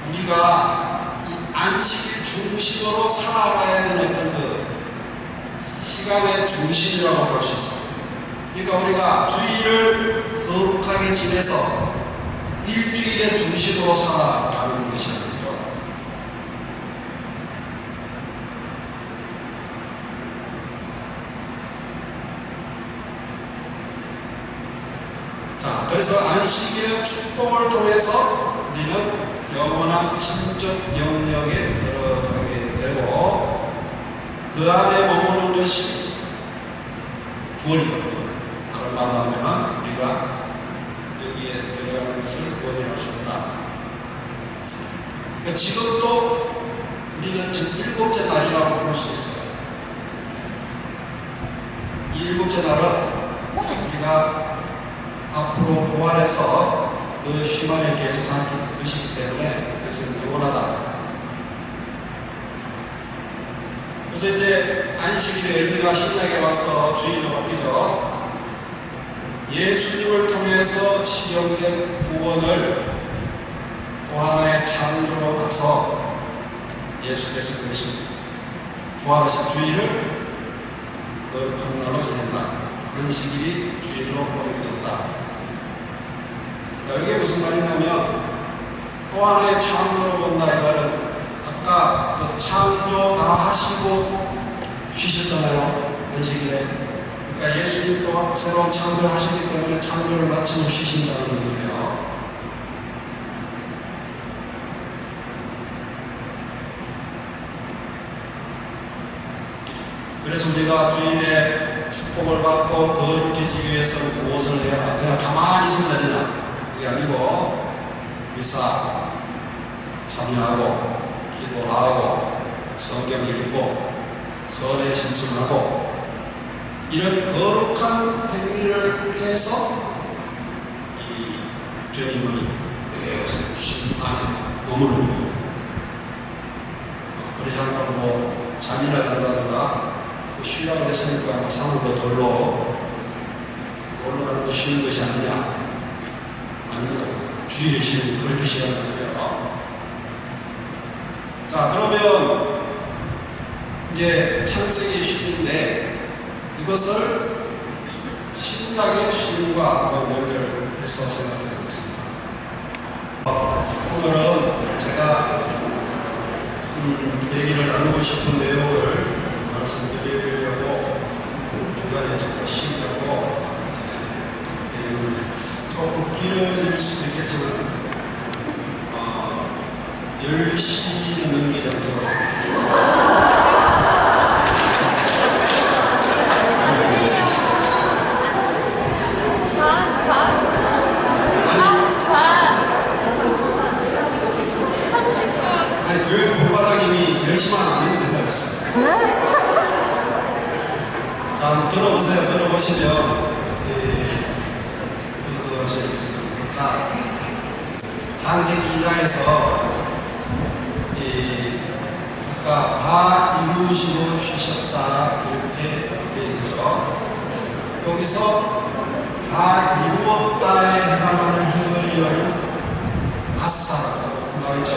우리가 이 안식일 중심으로 살아가야 되는 어떤 그 시간의 중심이라고 볼 수 있어요. 그러니까 우리가 주일을 거룩하게 지내서 일주일의 중심으로 살아가는 것이죠. 자, 그래서 안식일의 축복을 통해서 우리는 영원한 신적 영역에 들어가게 되고 그 안에 머무는 것이 구원이거든요. 다른 말로 하면 우리가 것을 구원해 주셨다. 그러니까 지금도 우리는 지금 일곱째 날이라고 볼 수 있어요. 이 일곱째 날은 우리가 앞으로 부활해서 그 쉼 안에 계속 살기 것이기 때문에 그것은 영원하다. 그래서 이제 안식일의 의미가 신약에 와서 주일로 바뀌죠. 예수님을 통해서 시행된 구원을 또 하나의 창조로 가서 예수께서 그러신 부활하신 주일을 거룩한 날로 지낸다. 안식일이 주일로 옮겨졌다. 자, 이게 무슨 말이냐면 또 하나의 창조로 본다. 이 말은 아까 그 창조 다 하시고 쉬셨잖아요. 안식일에. 그러니까 예수님도 새로운 창조를 하셨기 때문에 창조를 마치고 쉬신다는 의미예요. 그래서 우리가 주일에 축복을 받고 거룩해지기 위해서는 무엇을 해야 하나? 그냥 가만히 있으면 되느냐? 그게 아니고 미사 참여하고 기도하고 성경 읽고 선에 신청하고 이런 거룩한 행위를 해서 이 주님의 심 안에 머무는 거예요. 그러지 않고 뭐 잠이나 잔다든가 쉬라고 했으니까 뭐 산으로 돌로 올라가는 거 쉬는 것이 아니냐? 아닙니다. 주일에 쉬는 그렇게 쉬는 거예요. 자, 그러면 이제 창세기 쉼인데 이것을 신약의 쉼과 연결해서 생각해 보겠습니다. 오늘은 제가 얘기를 나누고 싶은 내용을 말씀드리려고 중간에 잠깐 쉬려고 얘기를 조금 길어질 수도 있겠지만 10시는 넘기지 않도록 아니 교육 본부장님이 10시만 안 되면 된다고 했어요. 자, 한번 들어보세요. 들어보시면 이거 하시겠습니다. 자, 창세기 2장에서 아까 다 이루시고 쉬셨다 이렇게 되어 있죠. 여기서 다 이루었다에 해당하는 히브리어는 아사라고 나와있죠.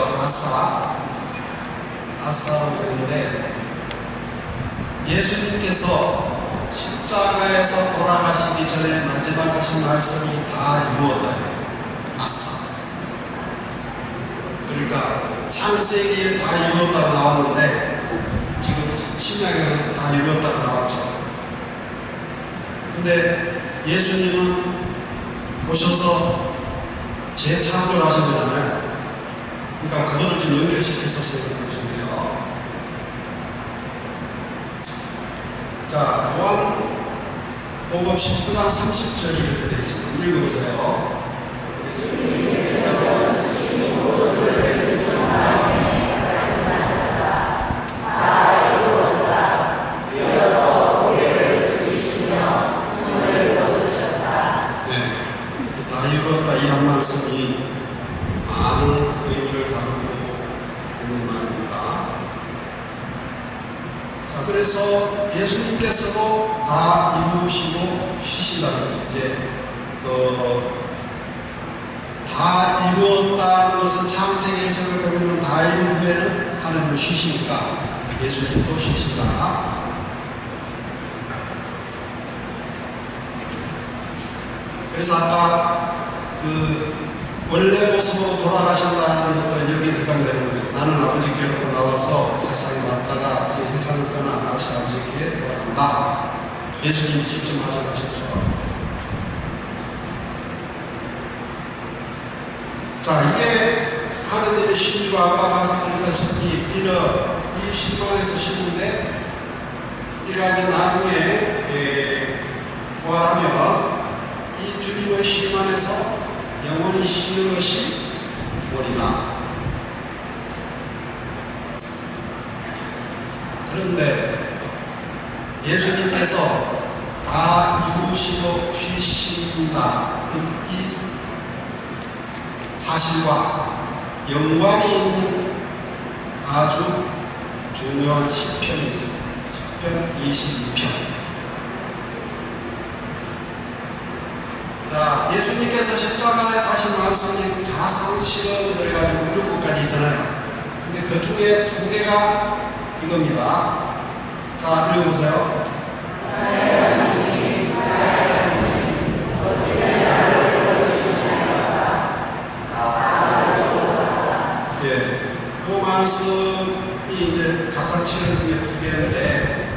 아사라고 있는데 예수님께서 십자가에서 돌아가시기 전에 마지막 하신 말씀이 다 이루었다. 아사. 그러니까 창세기에 다 이루었다고 나왔는데 지금 신약에서 다 이루었다고 나왔죠. 근데 예수님은 오셔서 재창조를 하신 거잖아요. 그러니까 그거를 좀 연결시켜서 생각해 보시면 돼요. 자, 요한복음 19장 30절이 이렇게 되어 있습니다. 읽어보세요. 이 한 말씀이 많은 의미를 담고 있는 말입니다. 자, 그래서 예수님께서도 다 이루시고 쉬신다는 거예요. 이제 다 이루었다는 것은 창세기를 생각해보면 다 이룬 후에는 하나님은 쉬시니까 예수님도 쉬신다. 그래서 아까 원래 모습으로 돌아가신다는 것도 여기에 해당되는 거죠. 나는 아버지께로 나와서 세상에 왔다가 이제 세상을 떠나 다시 아버지께 돌아간다. 예수님이 직접 말씀하셨죠. 자, 이게 하느님의 신유가 아까 말씀드렸다시피 우리는 이 신만에서 쉬는데 우리가 이제 나중에 부활하면 이 주님의 쉼 안에서 영원히 쉬는 것이 구원이다. 그런데 예수님께서 다 이루시고 쉬신다는 이 사실과 연관이 있는 아주 중요한 시편이 있습니다. 시편 22편. 자, 예수님께서 십자가에 사신 말씀이 가상 실험을 해가지고 7가지 있잖아요. 근데 그 중에 2개가 이겁니다. 자, 읽어보세요. 예, 그 말씀이 이제 가상 실험 중에 2개인데,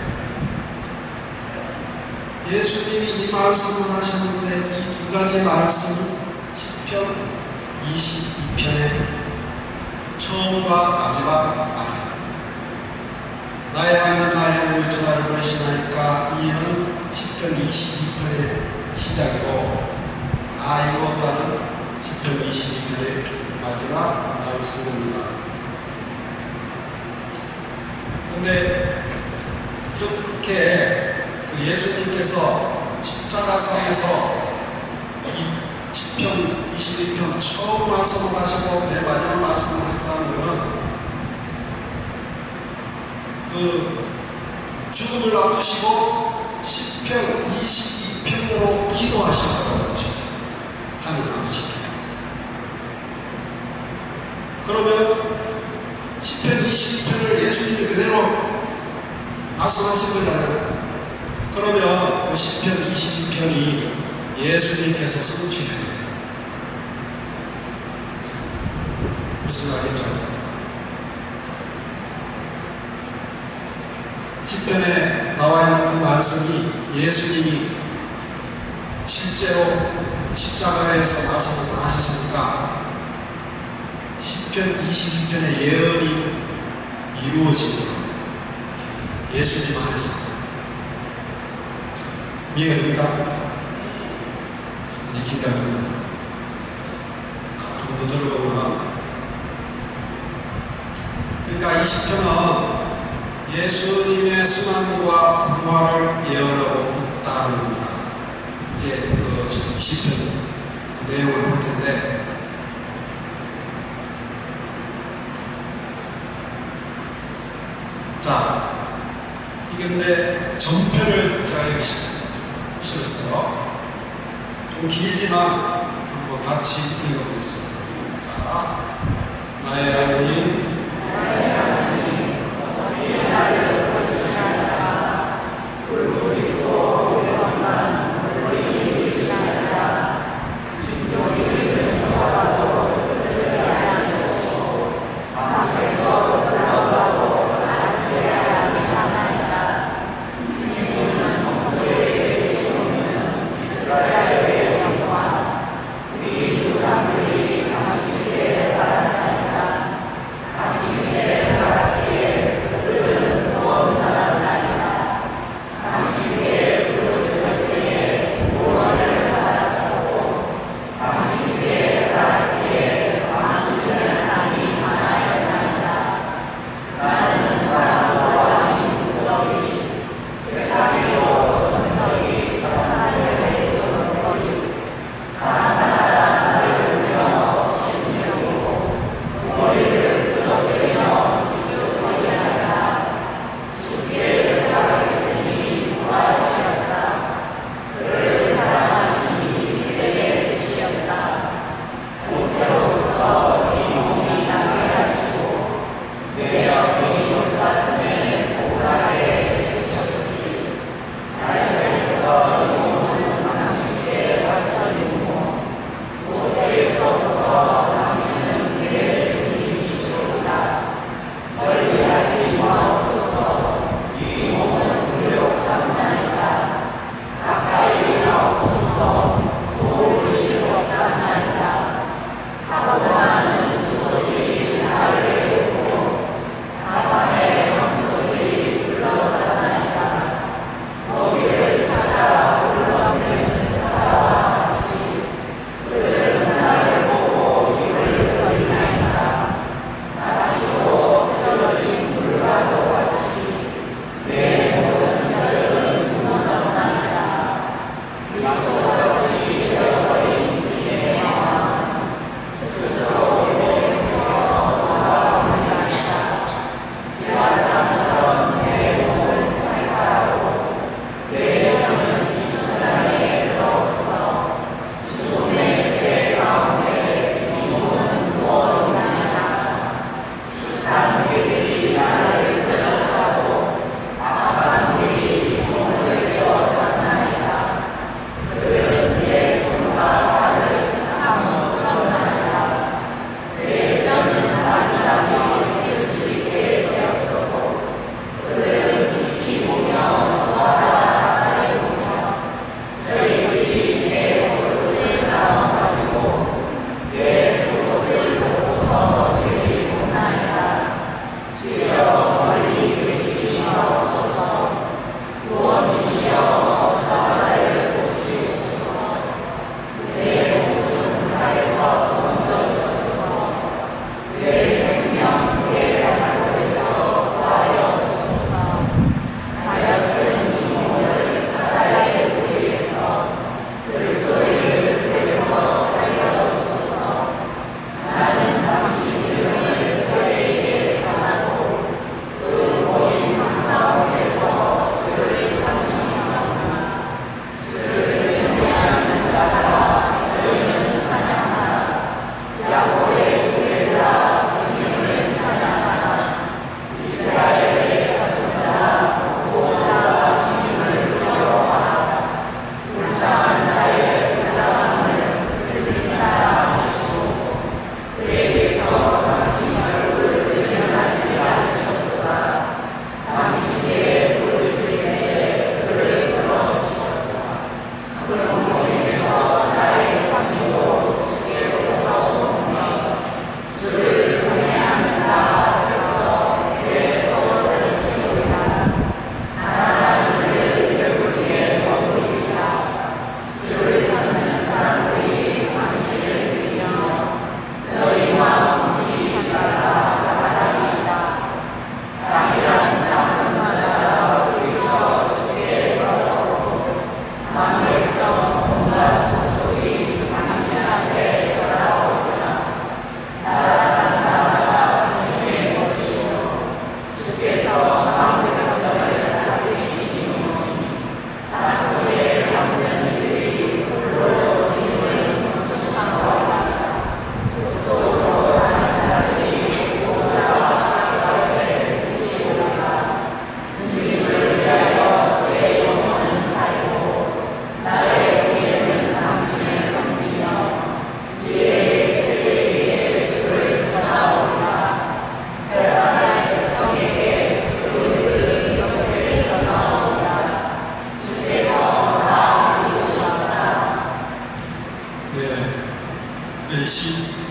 예수님이 이 말씀을 하셨는데 이 2가지 말씀이 시편 22편의 처음과 마지막 말이에요. 나의 하나님 나의 하나님 어찌 나를 버리시나이까. 이는 시편 22편의 시작이고 다 읽었다는 시편 22편의 마지막 말씀입니다. 근데 이렇게 예수님께서 십자가상에서 이 시편 22편 처음 말씀을 하시고 맨 마지막 말씀을 하셨다는 것은 그 죽음을 앞두시고 시편 22편으로 기도하신 거라고 할 수 있어요. 하나님 아버지께. 그러면 시편 22편을 예수님이 그대로 말씀하신 거잖아요. 그러면 그 시편 22편이 예수님께서 성취된 거예요. 무슨 말이죠? 시편에 나와 있는 그 말씀이 예수님이 실제로 십자가에서 말씀을 다 하셨으니까 시편 22편의 예언이 이루어진 거예요. 예수님 안에서. 이해가 됩니까? 아직 긴갑니까? 좀 더 들어보면, 그러니까 이 시편은 예수님의 순환과 부활을 예언하고 있다는 겁니다. 이제 그 시편 그 내용을 볼 텐데, 자, 이게 근데 전편을 제가 여기 실었어요. 좀 길지만 한번 같이 읽어보겠습니다. 자, 나의 하나님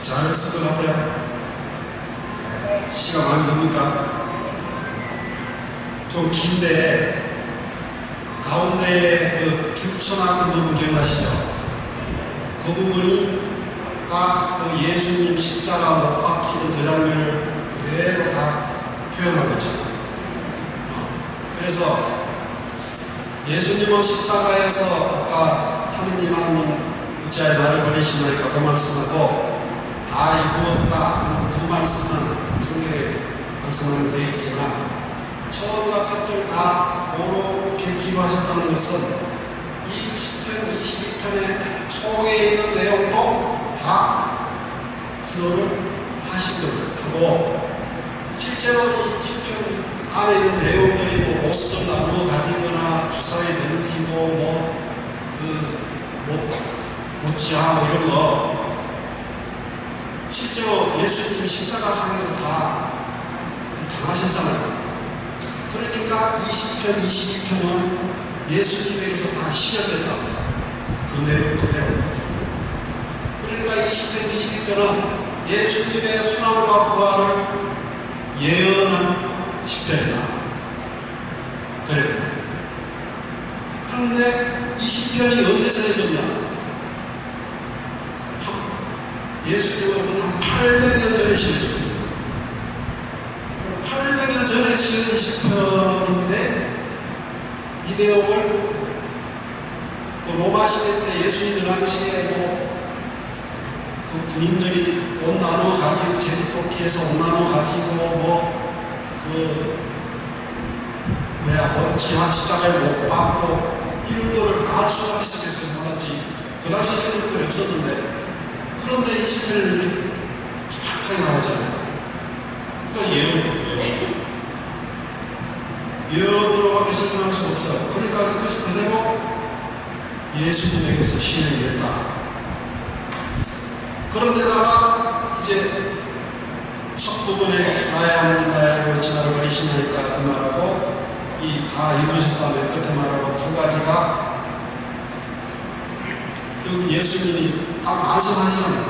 잘 쓸 것 같아요. 시가 마음에 듭니까? 좀 긴데 가운데에 그 줄쳐놨던 부분 기억나시죠? 그 부분이 딱 그 예수님 십자가 못 박히는 그 장면을 그대로 다 표현한 거죠. 그래서 예수님은 십자가에서 아까 하느님 어찌하여 나를 버리시나이까 그 말씀하고 다 이루었다 하는 두 말씀은 성경에 말씀하게 되어 있지만 처음과 끝을 다 그렇게 기도하셨다는 것은 이 10편, 22편의 속에 있는 내용도 다 기도를 하신 겁니다. 하고 실제로 이 10편 안에 있는 내용들이 뭐 옷을 나누어 가지거나 주사위에 던지고 못지하 뭐 이런 거 실제로 예수님이 십자가상에서 다 당하셨잖아요. 그러니까 20편, 22편은 예수님에게서 다 실현됐다고. 그 내용 그대로. 그러니까 20편, 22편은 예수님의 순환과 부활을 예언한 10편이다. 그래요. 그런데 20편이 어디서 해졌냐? 예수님으로부터 한 800년 전에 시작했거든요. 800년 전에 시작한 10편인데 이 내용을 그 로마 시대 때 예수님 당시에 그 군인들이 옷 나눠 가지고 제비뽑기에서 옷 나눠 가지고 못지한 십자가에 못 박고 이런 거를 알 수가 있었겠어요. 몰랐지. 그 당시에 이런 건 없었는데 그런데 20편에는 정확하게 나오잖아요. 그러니까 예언이에요. 예언으로밖에 설명할 수 없어요. 그러니까 이것이 그대로 예수님에게서 실현이 됐다. 그런데다가 이제 첫 부분에 나의 하나님 나의 하나님 어찌 나를 버리시나이까 그 말하고 이 다 이루어졌다 맨 끝에 말하고 두 가지가 여기 예수님이 딱 말씀하시잖아요.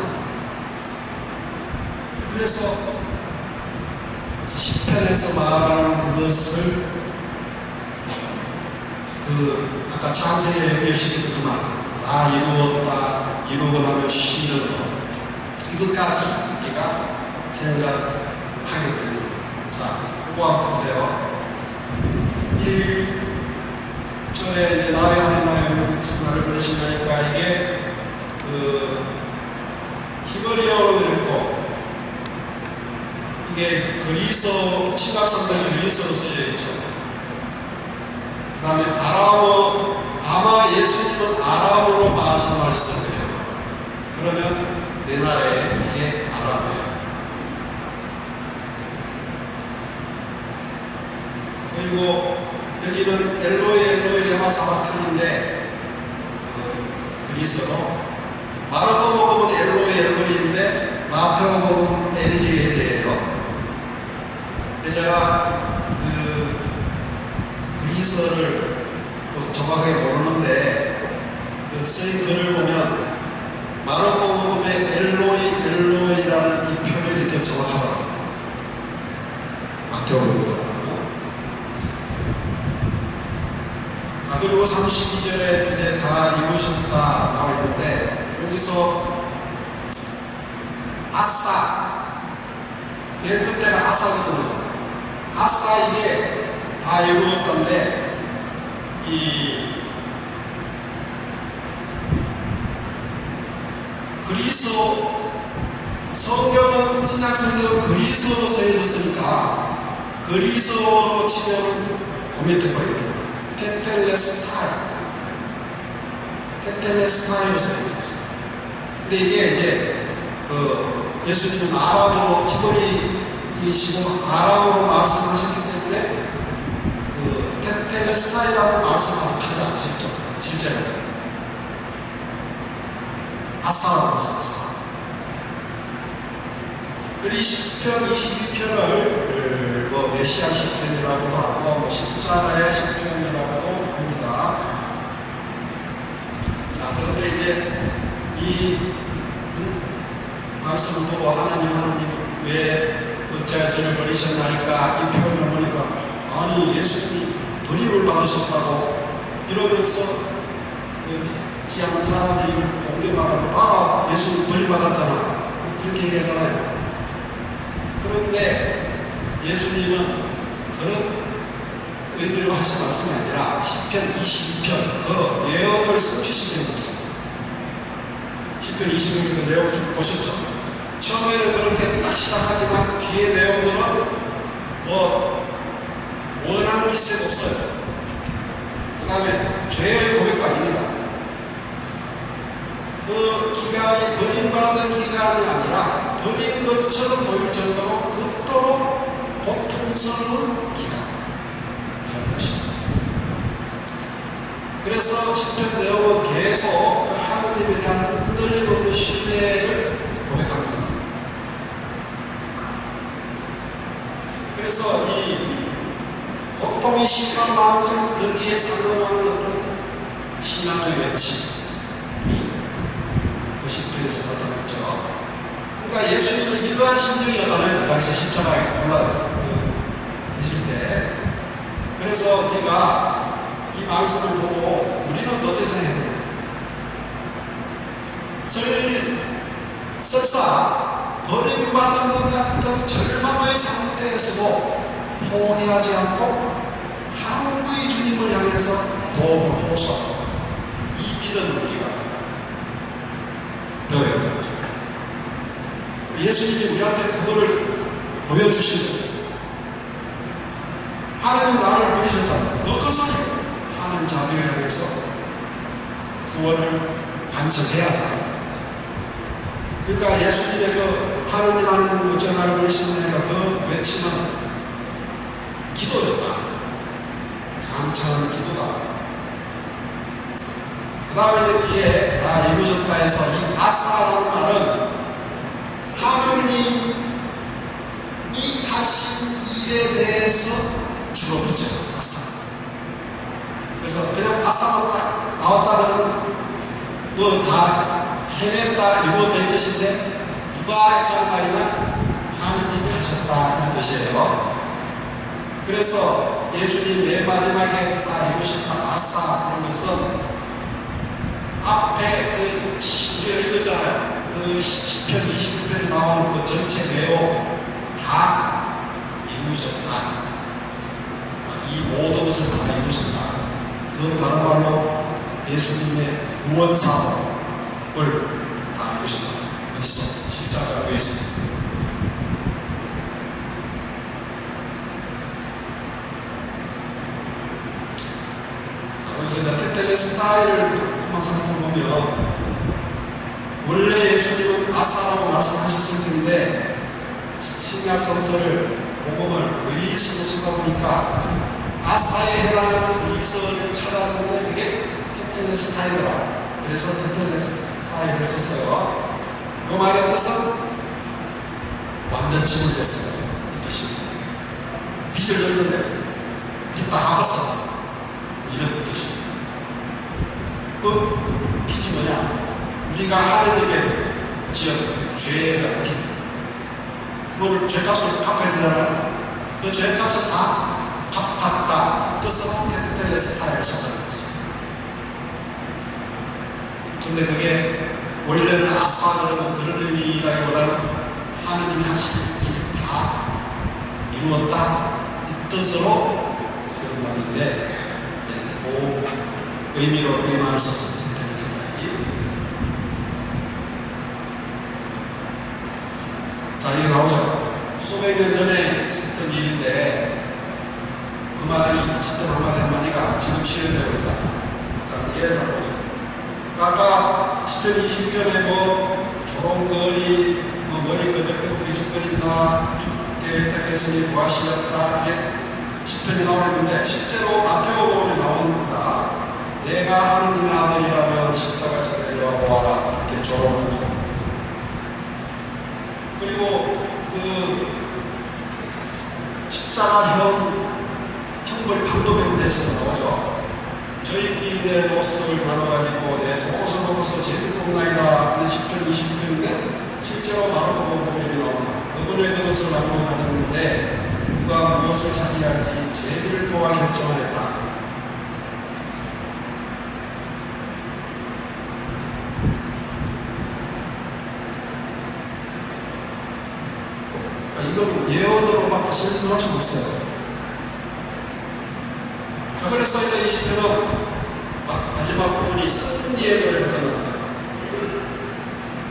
그래서 10편에서 말하는 그것을 아까 창세기에 연결시켰던 그 말 다 이루었다 이루고 나면 쉬는 것 이것까지 우리가 생각하게 되는 거예요. 자, 그거 한번 보세요. 1절에 이제 나의 하나님 나를 버리시나이까 이게 히브리어로 그랬고 이게 그리스 신학성서에 그리스어로 쓰여 있죠. 그 다음에 아람어 아마 예수님은 아람어로 말씀하셨을 거예요. 그러면 옛날에 이게 아람어예요. 그리고 여기는 엘로이 레마 사바타는데 그리스어로 마르코 복음은 엘로이인데 마테오 복음은 엘리예요. 근데 제가 그리스어를 정확하게 모르는데 쓰인 글을 보면 마르코 복음의 엘로이라는 이 표현이 더 정확하더라고요. 마테오 복음보다. 그리고 32절에 이제 다 이루셨다 나와 있는데 여기서 아싸 맨 끝에가 아싸거든요. 아싸 이게 다 이루었던데 이 그리스어 성경은 신약 성경은 그리스어로 쓰여졌으니까 그리스어로 치면 그 밑에 보여요. 테텔레스타이로 쓰여졌어요. 근데 이게 이제 예수님은 아람어로 히브리인이시고 아람어로 말씀하셨기 때문에 테텔레스타이라고 말씀을 하지 않으셨죠. 실제로 아싸라고 썼어요. 그리고 10편, 22편을 메시아 10편이라고도 하고 십자가의 10편이라고도 합니다. 자, 그런데 이제 이 말씀을 보고 하나님 왜 어찌하여 저를 버리셨나니까 이 표현을 보니까 아니 예수님이 버림을 받으셨다고 이러면서 믿지 않는 사람들이 이걸 공격하고 봐라 예수님 버림받았잖아 이렇게 얘기하잖아요. 그런데 예수님은 그런 의미로 하신 말씀이 아니라 시편 22편 그 예언을 성취시킨 말씀. 시편 22편 그 내용 쭉 보셨죠? 처음에는 그렇게 딱 시작하지만 뒤에 내용들은 원한 기색 없어요. 그 다음에 죄의 고백도 아닙니다. 그 기간이 버림받은 기간이 아니라 버린 것처럼 보일 정도로 그토록 고통스러운 기간이라는 것입니다. 그래서 시편 내용은 계속 하느님에 대한 흔들림 없는 신뢰를 고백합니다. 그래서 이 고통이 심한 만큼 거기에 상응하는 어떤 신앙의 외침이 그 시편에서 나타났죠. 그러니까 예수님은 이러한 심정이었다면 그 당시에 십자가에 올라 계실 때. 그래서 우리가 이 말씀을 보고 우리는 어떻게 생각했냐? 설사 버림받은 것 같은 절망의 상태에서도 포기하지 않고 항구의 주님을 향해서 도움을 호소하고 이 믿음을 우리가 배워야 되는 거죠. 예수님이 우리한테 그거를 보여주신 거예요. 하나님 나를 버리셨다. 너 그것을 하는 자비를 향해서 구원을 간청해야 한다. 그러니까 예수님의 그 하느님 하는 어째 나를 버리시느니까 그 외침은 기도였다. 감사하는 기도다. 그 다음에 이제 뒤에 다 이루셨다 해서 이 아싸라는 말은 하느님이 하신 일에 대해서 주로 붙여요. 아싸. 그래서 그냥 아싸만 딱 나왔다 그러면 뭐 다 해냈다 이거 된 뜻인데 누가 했다는 말이면 하느님이 하셨다 이런 뜻이에요. 그래서 예수님 맨 마지막에 다 이루셨다 아싸 이런 것은 앞에 우리가 읽었잖아요. 그 시편 21편에 나오는 그 전체 내용 다 이루셨다. 이 모든 것을 다 이루셨다. 그건 다른 말로 예수님의 구원 사업을 다 이루셨다. 어디서? 십자가 위에서. 그래서 테텔레스타이를 조금만 살펴보면 원래 예수님은 아사라고 말씀하셨을 텐데 신약성서를 복음을 그리스로 쓰다 보니까 아사에 해당하는 그리스어를 찾았는데 그게 테텔레스타이더라. 그래서 테텔레스타이를 썼어요. 이 말의 뜻은 완전 치유됐어요. 이 뜻입니다. 빚을 졌는데 빚 다 갚았어. 이런 뜻입니다. 그 빚이 뭐냐? 우리가 하느님에게 지은 그 죄에 대한 빚. 그걸 죄값을 갚아야 되잖아요. 그 죄값을 다 갚았다. 이 뜻은 테텔레스타이를 썼다는 거죠. 근데 그게 원래는 아싸 그런 의미라기보다는 하느님이 하신 일 다 이루었다. 이 뜻으로 쓰는 말인데 그 의미로 이 말을 썼습니다. 자, 이게 나오죠. 수백 년 전에 있었던 일인데 그 말이 10편 한마디가 지금 실현되고 있다. 자, 예를 들어보죠. 아까 10편 20편에 뭐 조롱거리 머리 끄덕끄덕 비죽거린다 죽게 택했으니 구하시렸다 이게 10편이 나오는데 실제로 마태복음에 나옵니다. 내가 하느님의 아들이라면 십자가에서 내려와 보아라 이렇게 조롱합니다. 그리고 그 십자가형 형벌 방법에 대해서도 나오죠. 저희끼리 내 옷을 나눠가지고 내 속옷을 벗어서 제비 뽑나이다. 10편 20편인데 실제로 마르코복음 보면이 나옵니다. 그분의 그릇을 나누어 가졌는데 누가 무엇을 차지할지 제비를 뽑아 결정하였다. 이건 예언으로밖에 설명할 수 없어요. 자, 그래서 이제 이 시편은 마지막 부분이 큰 예언을 끝납니다.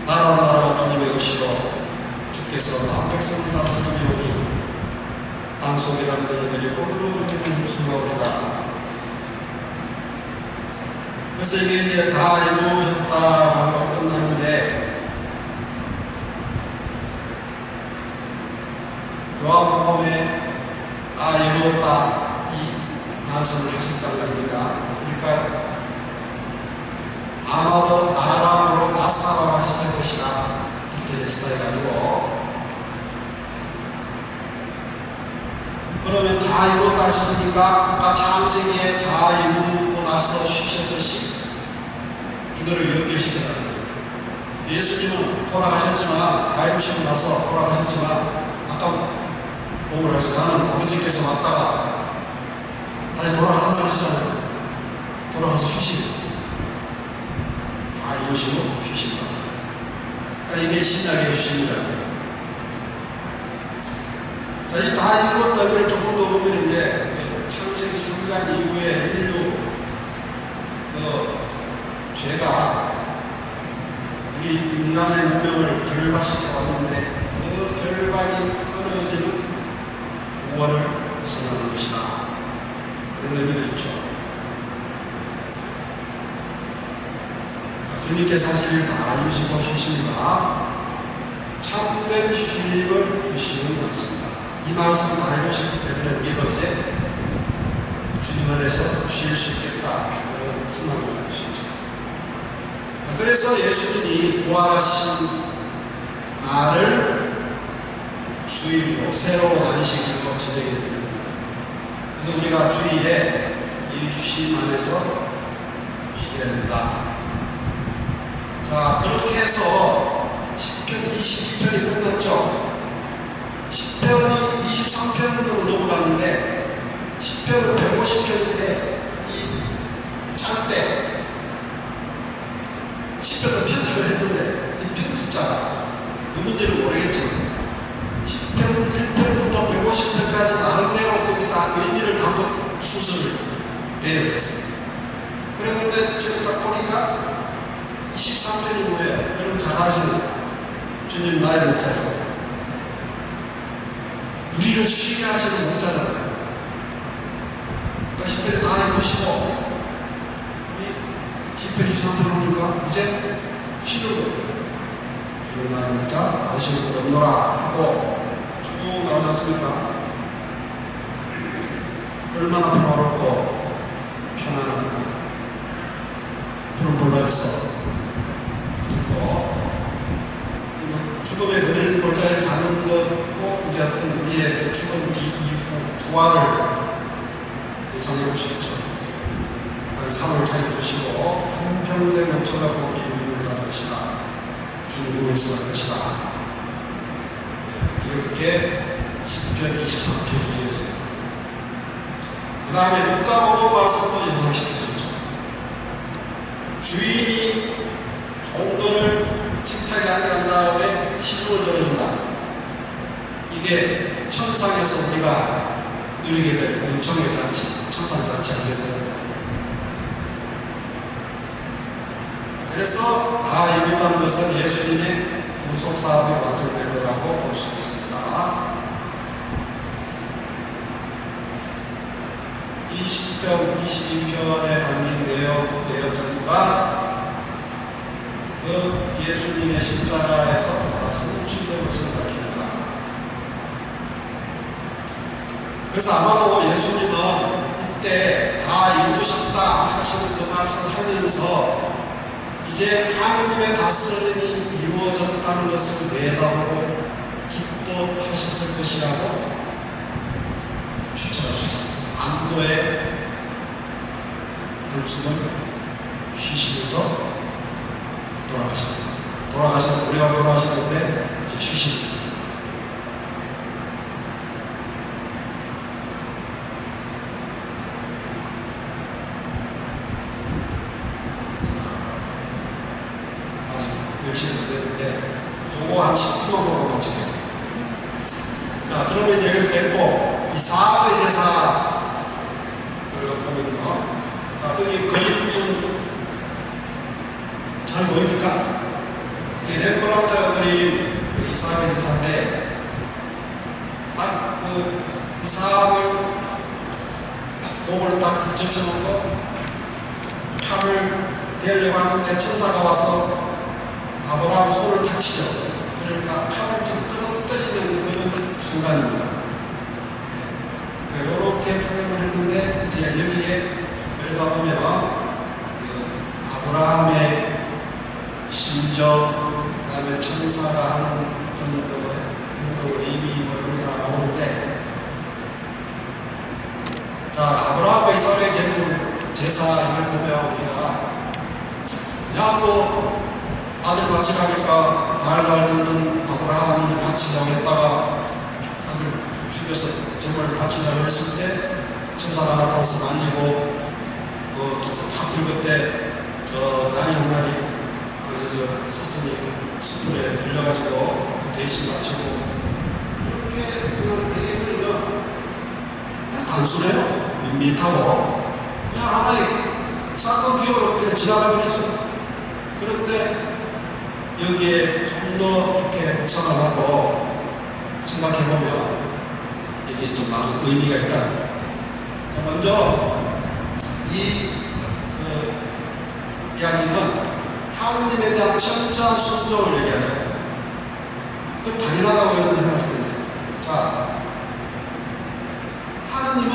나라가 주님의 것이요 주께서 남백성을 다스리려니 땅속이라는 너희들이 홀로 그렇게 무수하오리다. 그래서 이게 이제 다 이루어졌다 하고 끝나는데 요한복음에 다 이루었다 이 말씀을 하셨단 말입니까? 그러니까 아마도 아람으로 아사가 하셨을 것이다. 디테레스타가 아니고 그러면 다 이루었다 하셨으니까 아까 창세기에 다 이루고 나서 쉬셨듯이 이거를 연결시켰다는 거예요. 예수님은 돌아가셨지만 다 이루시고 나서 돌아가셨지만 아까 몸을 하셔서 나는 아버지께서 왔다가 다시 돌아간다 하셨잖아요. 돌아가서 쉬십니다. 다 이루시고 쉬십니다. 그러니까 이게 신약의 휴식이라는 거예요. 자, 이 다 이루었다는 걸 조금 더 보면 이제 창세기 순간 이후에 인류 죄가 우리 인간의 운명을 결박시켜 왔는데 그 결박이 끊어지는 구원을 선언하는 것이다. 그런 의미가 있죠. 자, 주님께서 하실 일 다 이루시고 쉬십니다. 참된 쉼을 주시는 말씀입니다. 이 말씀을 다 이루셨기 때문에 우리도 이제 주님 안에서 쉴 수 있겠다. 그런 희망을 가질 수 있죠. 자, 그래서 예수님이 부활하신 날을 주일로 새로운 안식일로 지내게 되는 겁니다. 그래서 우리가 주일에 이 쉼 안에서 쉬어야 된다. 자, 그렇게 해서 10편, 22편이 끝났죠. 10편이 23편으로 넘어가는데 10편은 150편인데 이 짤때 10편도 편집을 했는데 이 편집자가 누군지는 모르겠지만 10편 1편부터 150편까지 나름대로 거기다 의미를 담은 순서를 배열했어요. 그랬는데 지금 딱 보니까 23편이 뭐예요? 여러분 잘 아시는 주님 나의 목자죠. 우리를 쉬게 하시는 목자잖아요. 그러니까 10편이 다 이루시고 10편 23편 오니까 이제 쉬는 거예요. 주님 나의 목자 안식을 것 없노라 하고 쭉 나오지 않습니까? 얼마나 평화롭고 편안합니까? 푸른 돌발에서 듣고 죽음의 그늘린 골짜기를 가는 것도 이제 어떤 우리의 그 죽음 이후 부활을 예상해 보시겠죠. 산을 차려주시고 한평생 넘쳐가 복이 있는 것이다. 주님 우에서 할 것이다. 이렇게 10편, 23편이 이어집니다. 그 다음에 누가복음 말씀도 연상시킬 수 있죠. 주인이 종들을 식탁에 앉게 한 다음에 시중을 들어준다. 이게 천상에서 우리가 누리게 될 은총의 잔치, 천상잔치 아니겠어요? 그래서 다 이뤘다는 것은 예수님의 구속사업이 완성된 거라고 볼 수 있습니다. 20편, 22편에 담긴 내용 전부가 그 예수님의 십자가에서 다 성취된 것을 밝힌 거다. 그래서 아마도 예수님은 이때 다 이루셨다 하시는 그 말씀을 하면서 이제 하느님의 다스림이 이루어졌다는 것을 내다보고 기뻐하셨을 것이라고 추측할 수 있습니다. 안도의 한숨을 쉬시면서 돌아가십니다. 우리가 돌아가셨는데 이제 쉬십니다. 아직 10시는 안 되는데 요거 한 10분만 보고 마칠게요. 자, 그러면 이제 여기 됐고 이 사악의 제사를 보면요. 자, 여기 그림 좀 잘 보입니까? 이 렘브란트가 그린 그 이삭의 제사인데 딱 그 이삭을 목을 딱 젖혀놓고 칼을 대려고 하는데 천사가 와서 아브라함 손을 탁 치죠. 그러니까 칼을 좀 떨어뜨리는 그런 순간입니다. 네. 이렇게 표현을 했는데 이제 여기에 들여다 보면 그 아브라함의 심정, 그 다음에 천사가 하는 어떤 그 행동, 의미 뭐 이런 게 다 나오는데, 자, 아브라함과 이삭의 제사 이걸 보면 우리가 그냥 뭐 아들 바치라니까 말 잘 듣는 아브라함이 바치려고 했다가 아들 죽여서 정말 바치려고 했을 때 천사가 나타나서 말리고 탁 긁을 때 저 양이 한 마리 사슴이 숲에 걸려가지고 그 대신 바치고 이렇게 그냥 얘기해보면 그냥 단순해요. 밋밋하고 그냥 하나의 사건 기억으로 그냥 지나가버리죠. 그런데 여기에 좀 더 이렇게 묵상을 하고 생각해보면 이게 좀 많은 의미가 있다는 거예요. 자, 먼저 이 이야기는 하느님에 대한 천자 순종을 얘기하죠. 그 당연하다고 여러분이 생각하실 텐데, 자, 하느님은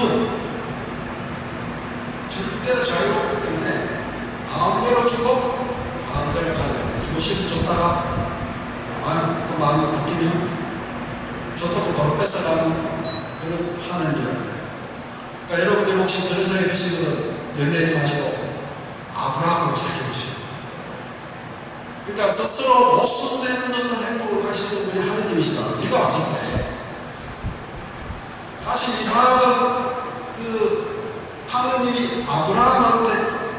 절대로 자유롭기 때문에 마음대로 주고 마음대로 가져요. 주고 싶어 줬다가 또 마음이 바뀌면 줬다고 바로 뺏어가는 그런 하느님이라는 거예요. 그러니까 여러분들 혹시 그런 생각이 드시거든 연례지 마시고 아브라함으로 생각해보시고, 그러니까 스스로 모순되는 어떤 행동을 하시는 분이 하느님이시다. 우리가 봤을 때 사실 이삭은 그 하느님이 아브라함한테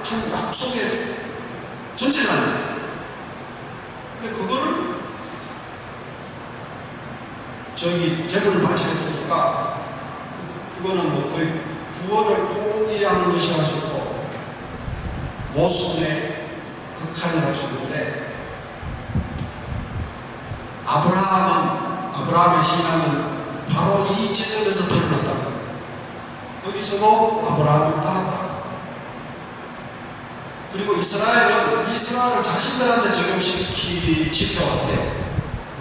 한 약속의 전체잖아요. 근데 그거를 제물을 바치겠으니까 이거는 뭐 거의 구원을 포기하는 것이 하시고 모순의 극한이라고 하시는데, 아브라함의 신앙은 바로 이 지점에서 드러났다. 거기서도 아브라함을 따랐다. 그리고 이스라엘을 자신들한테 적용시켜왔대요.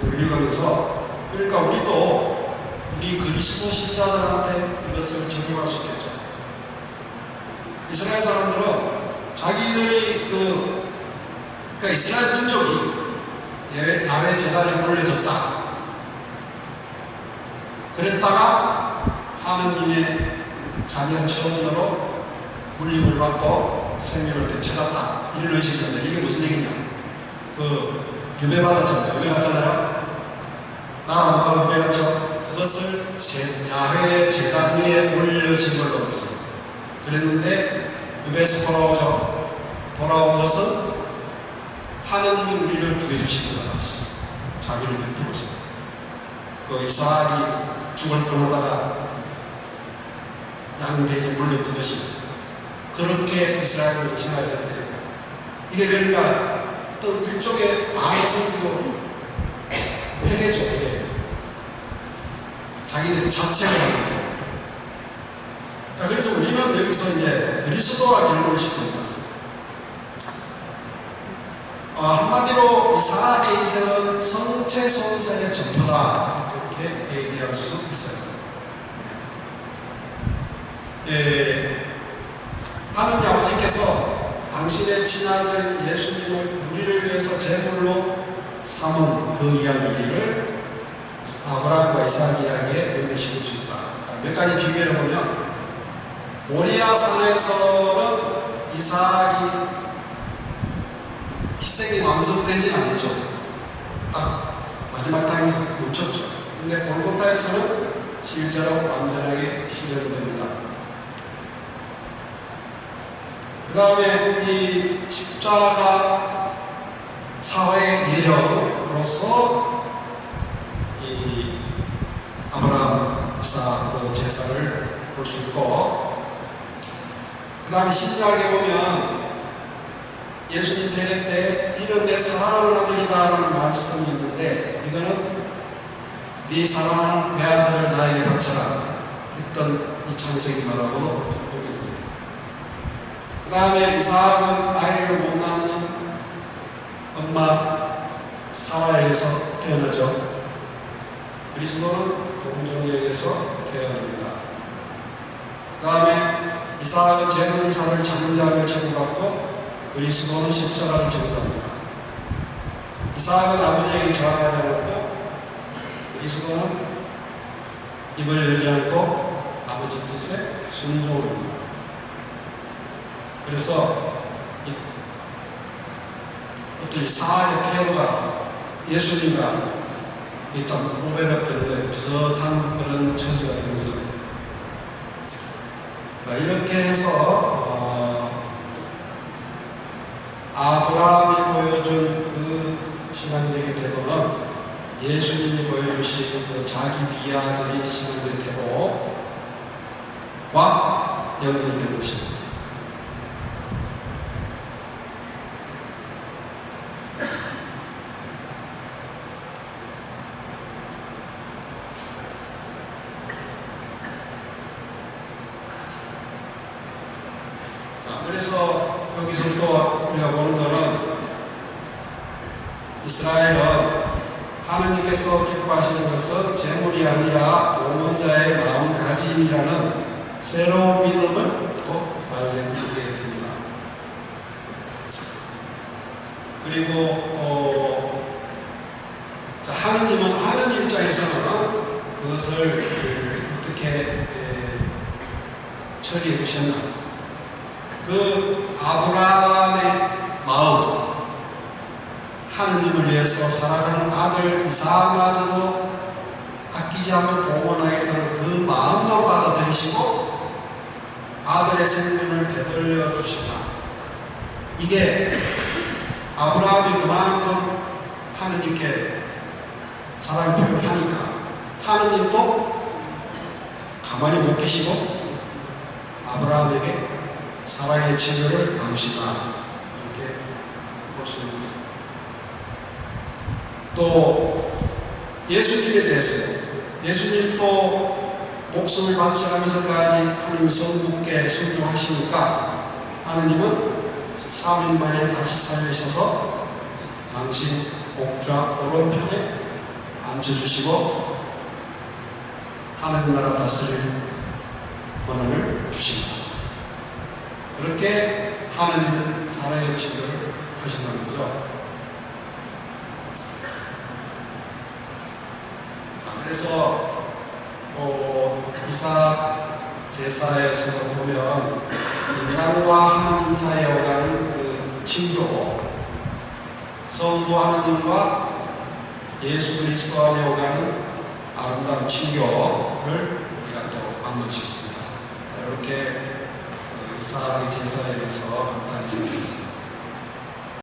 이걸 읽으면서. 그러니까 우리도 우리 그리스도 신자들한테 이것을 적용할 수 있겠죠. 이스라엘 사람들은 자기들이 그러니까 이스라엘 민족이 야훼 제단에 올려졌다. 그랬다가 하느님의 자비한 처분으로 물림을 받고 생명을 되찾았다. 이런 의식이 듭니다. 이게 무슨 얘기냐? 유배 받았잖아요. 유배 갔잖아요. 나라 뭐가 유배 갔죠? 그것을 야훼 제단 위에 올려진 걸로 봤어요. 그랬는데 유배에서 돌아온 것은 하느님이 우리를 구해주신 거다. 자비를 베풀어서. 이삭이 죽을 뻔하다가 양돼지 물려두듯이 그렇게 이스라엘을 지나야 되는데, 이게 그러니까 어떤 일종의 방해성도 회개죠. 이게 자기들이 자책을 하는 거예요. 자, 그래서 우리는 여기서 이제 그리스도와 결론을 시킵니다. 한마디로 이삭의 인생은 성체 손상의 전파다, 이렇게 얘기할 수 있어요. 하느님 아버지께서 당신의 친아들 예수님을 우리를 위해서 제물로 삼은 그 이야기를 아브라함과 이삭 이야기에 연결시킬 수 있다. 몇 가지 비교해 보면, 모리아 산에서는 이삭이 희생이 완성되진 않았죠. 딱 마지막 땅에서 멈췄죠. 근데 골고타에서는 실제로 완전하게 실현됩니다. 그 다음에 이 십자가 사회 예형으로서 이 아브라함, 이삭 그 제사를 볼 수 있고, 그 다음에 신약에 보면 예수님 세례 때 이는 내 사랑하는 아들이다 라는 말씀이 있는데, 이거는 네 사랑하는 외아들을 나에게 바쳐라 했던 이 창세기 말하고도 연결됩니다. 그 다음에 이삭은 아이를 못 낳는 엄마 사라에서 태어나죠. 그리스도는 동정녀에서 태어납니다. 그 다음에 이삭은 재물을 사를 장자를 전부받고 그리스도는 십자가를 전부합니다. 이삭은 아버지에게 저항하지 않았고 그리스도는 입을 열지 않고 아버지 뜻에 순종합니다. 그래서 어떤 사학의 태도가 예수님과 일단 고백했던 거에 비슷한 그런 처지가 되는 거죠. 이렇게 해서 아브라함이 보여준 그 신앙적인 태도는 예수님이 보여주신 그 자기 비하적인 신앙적인 태도와 연결된 것입니다. 그래서 여기서 또 우리가 보는 것은 이스라엘은 하나님께서 기뻐하시는 것은 재물이 아니라 봉헌자의 마음가짐이라는 새로운 믿음을 또 발견하게 됩니다. 그리고 하느님은 하느님 입장에서는 그것을 어떻게 처리해 주셨나? 그 아브라함의 마음, 하느님을 위해서 살아가는 아들 이삭마저도 아끼지 않고 봉헌하겠다는 그 마음만 받아들이시고 아들의 생명을 되돌려 주신다. 이게 아브라함이 그만큼 하느님께 사랑을 표현하니까 하느님도 가만히 못 계시고 아브라함에게 사랑의 친교를 나누신다. 이렇게 볼 수 있는 거죠. 또 예수님에 대해서 예수님도 목숨을 바쳐가면서까지 하나님 성부께 순종하시니까 하나님은 3일 만에 다시 살리셔서 당신 옥좌 오른편에 앉혀주시고 하나님 나라 다스릴 권한을 주신다. 그렇게 하나님은 사랑의 친교를 하신다는 거죠. 그래서 이삭 제사에서 보면 인간과 하나님 사이에 오가는 그 친교고 성부 하나님과 예수 그리스도 안에 오가는 아름다운 친교를 우리가 또 만날 수 있습니다. 이렇게 이삭의 제사에 대해서 간단히 설명했습니다.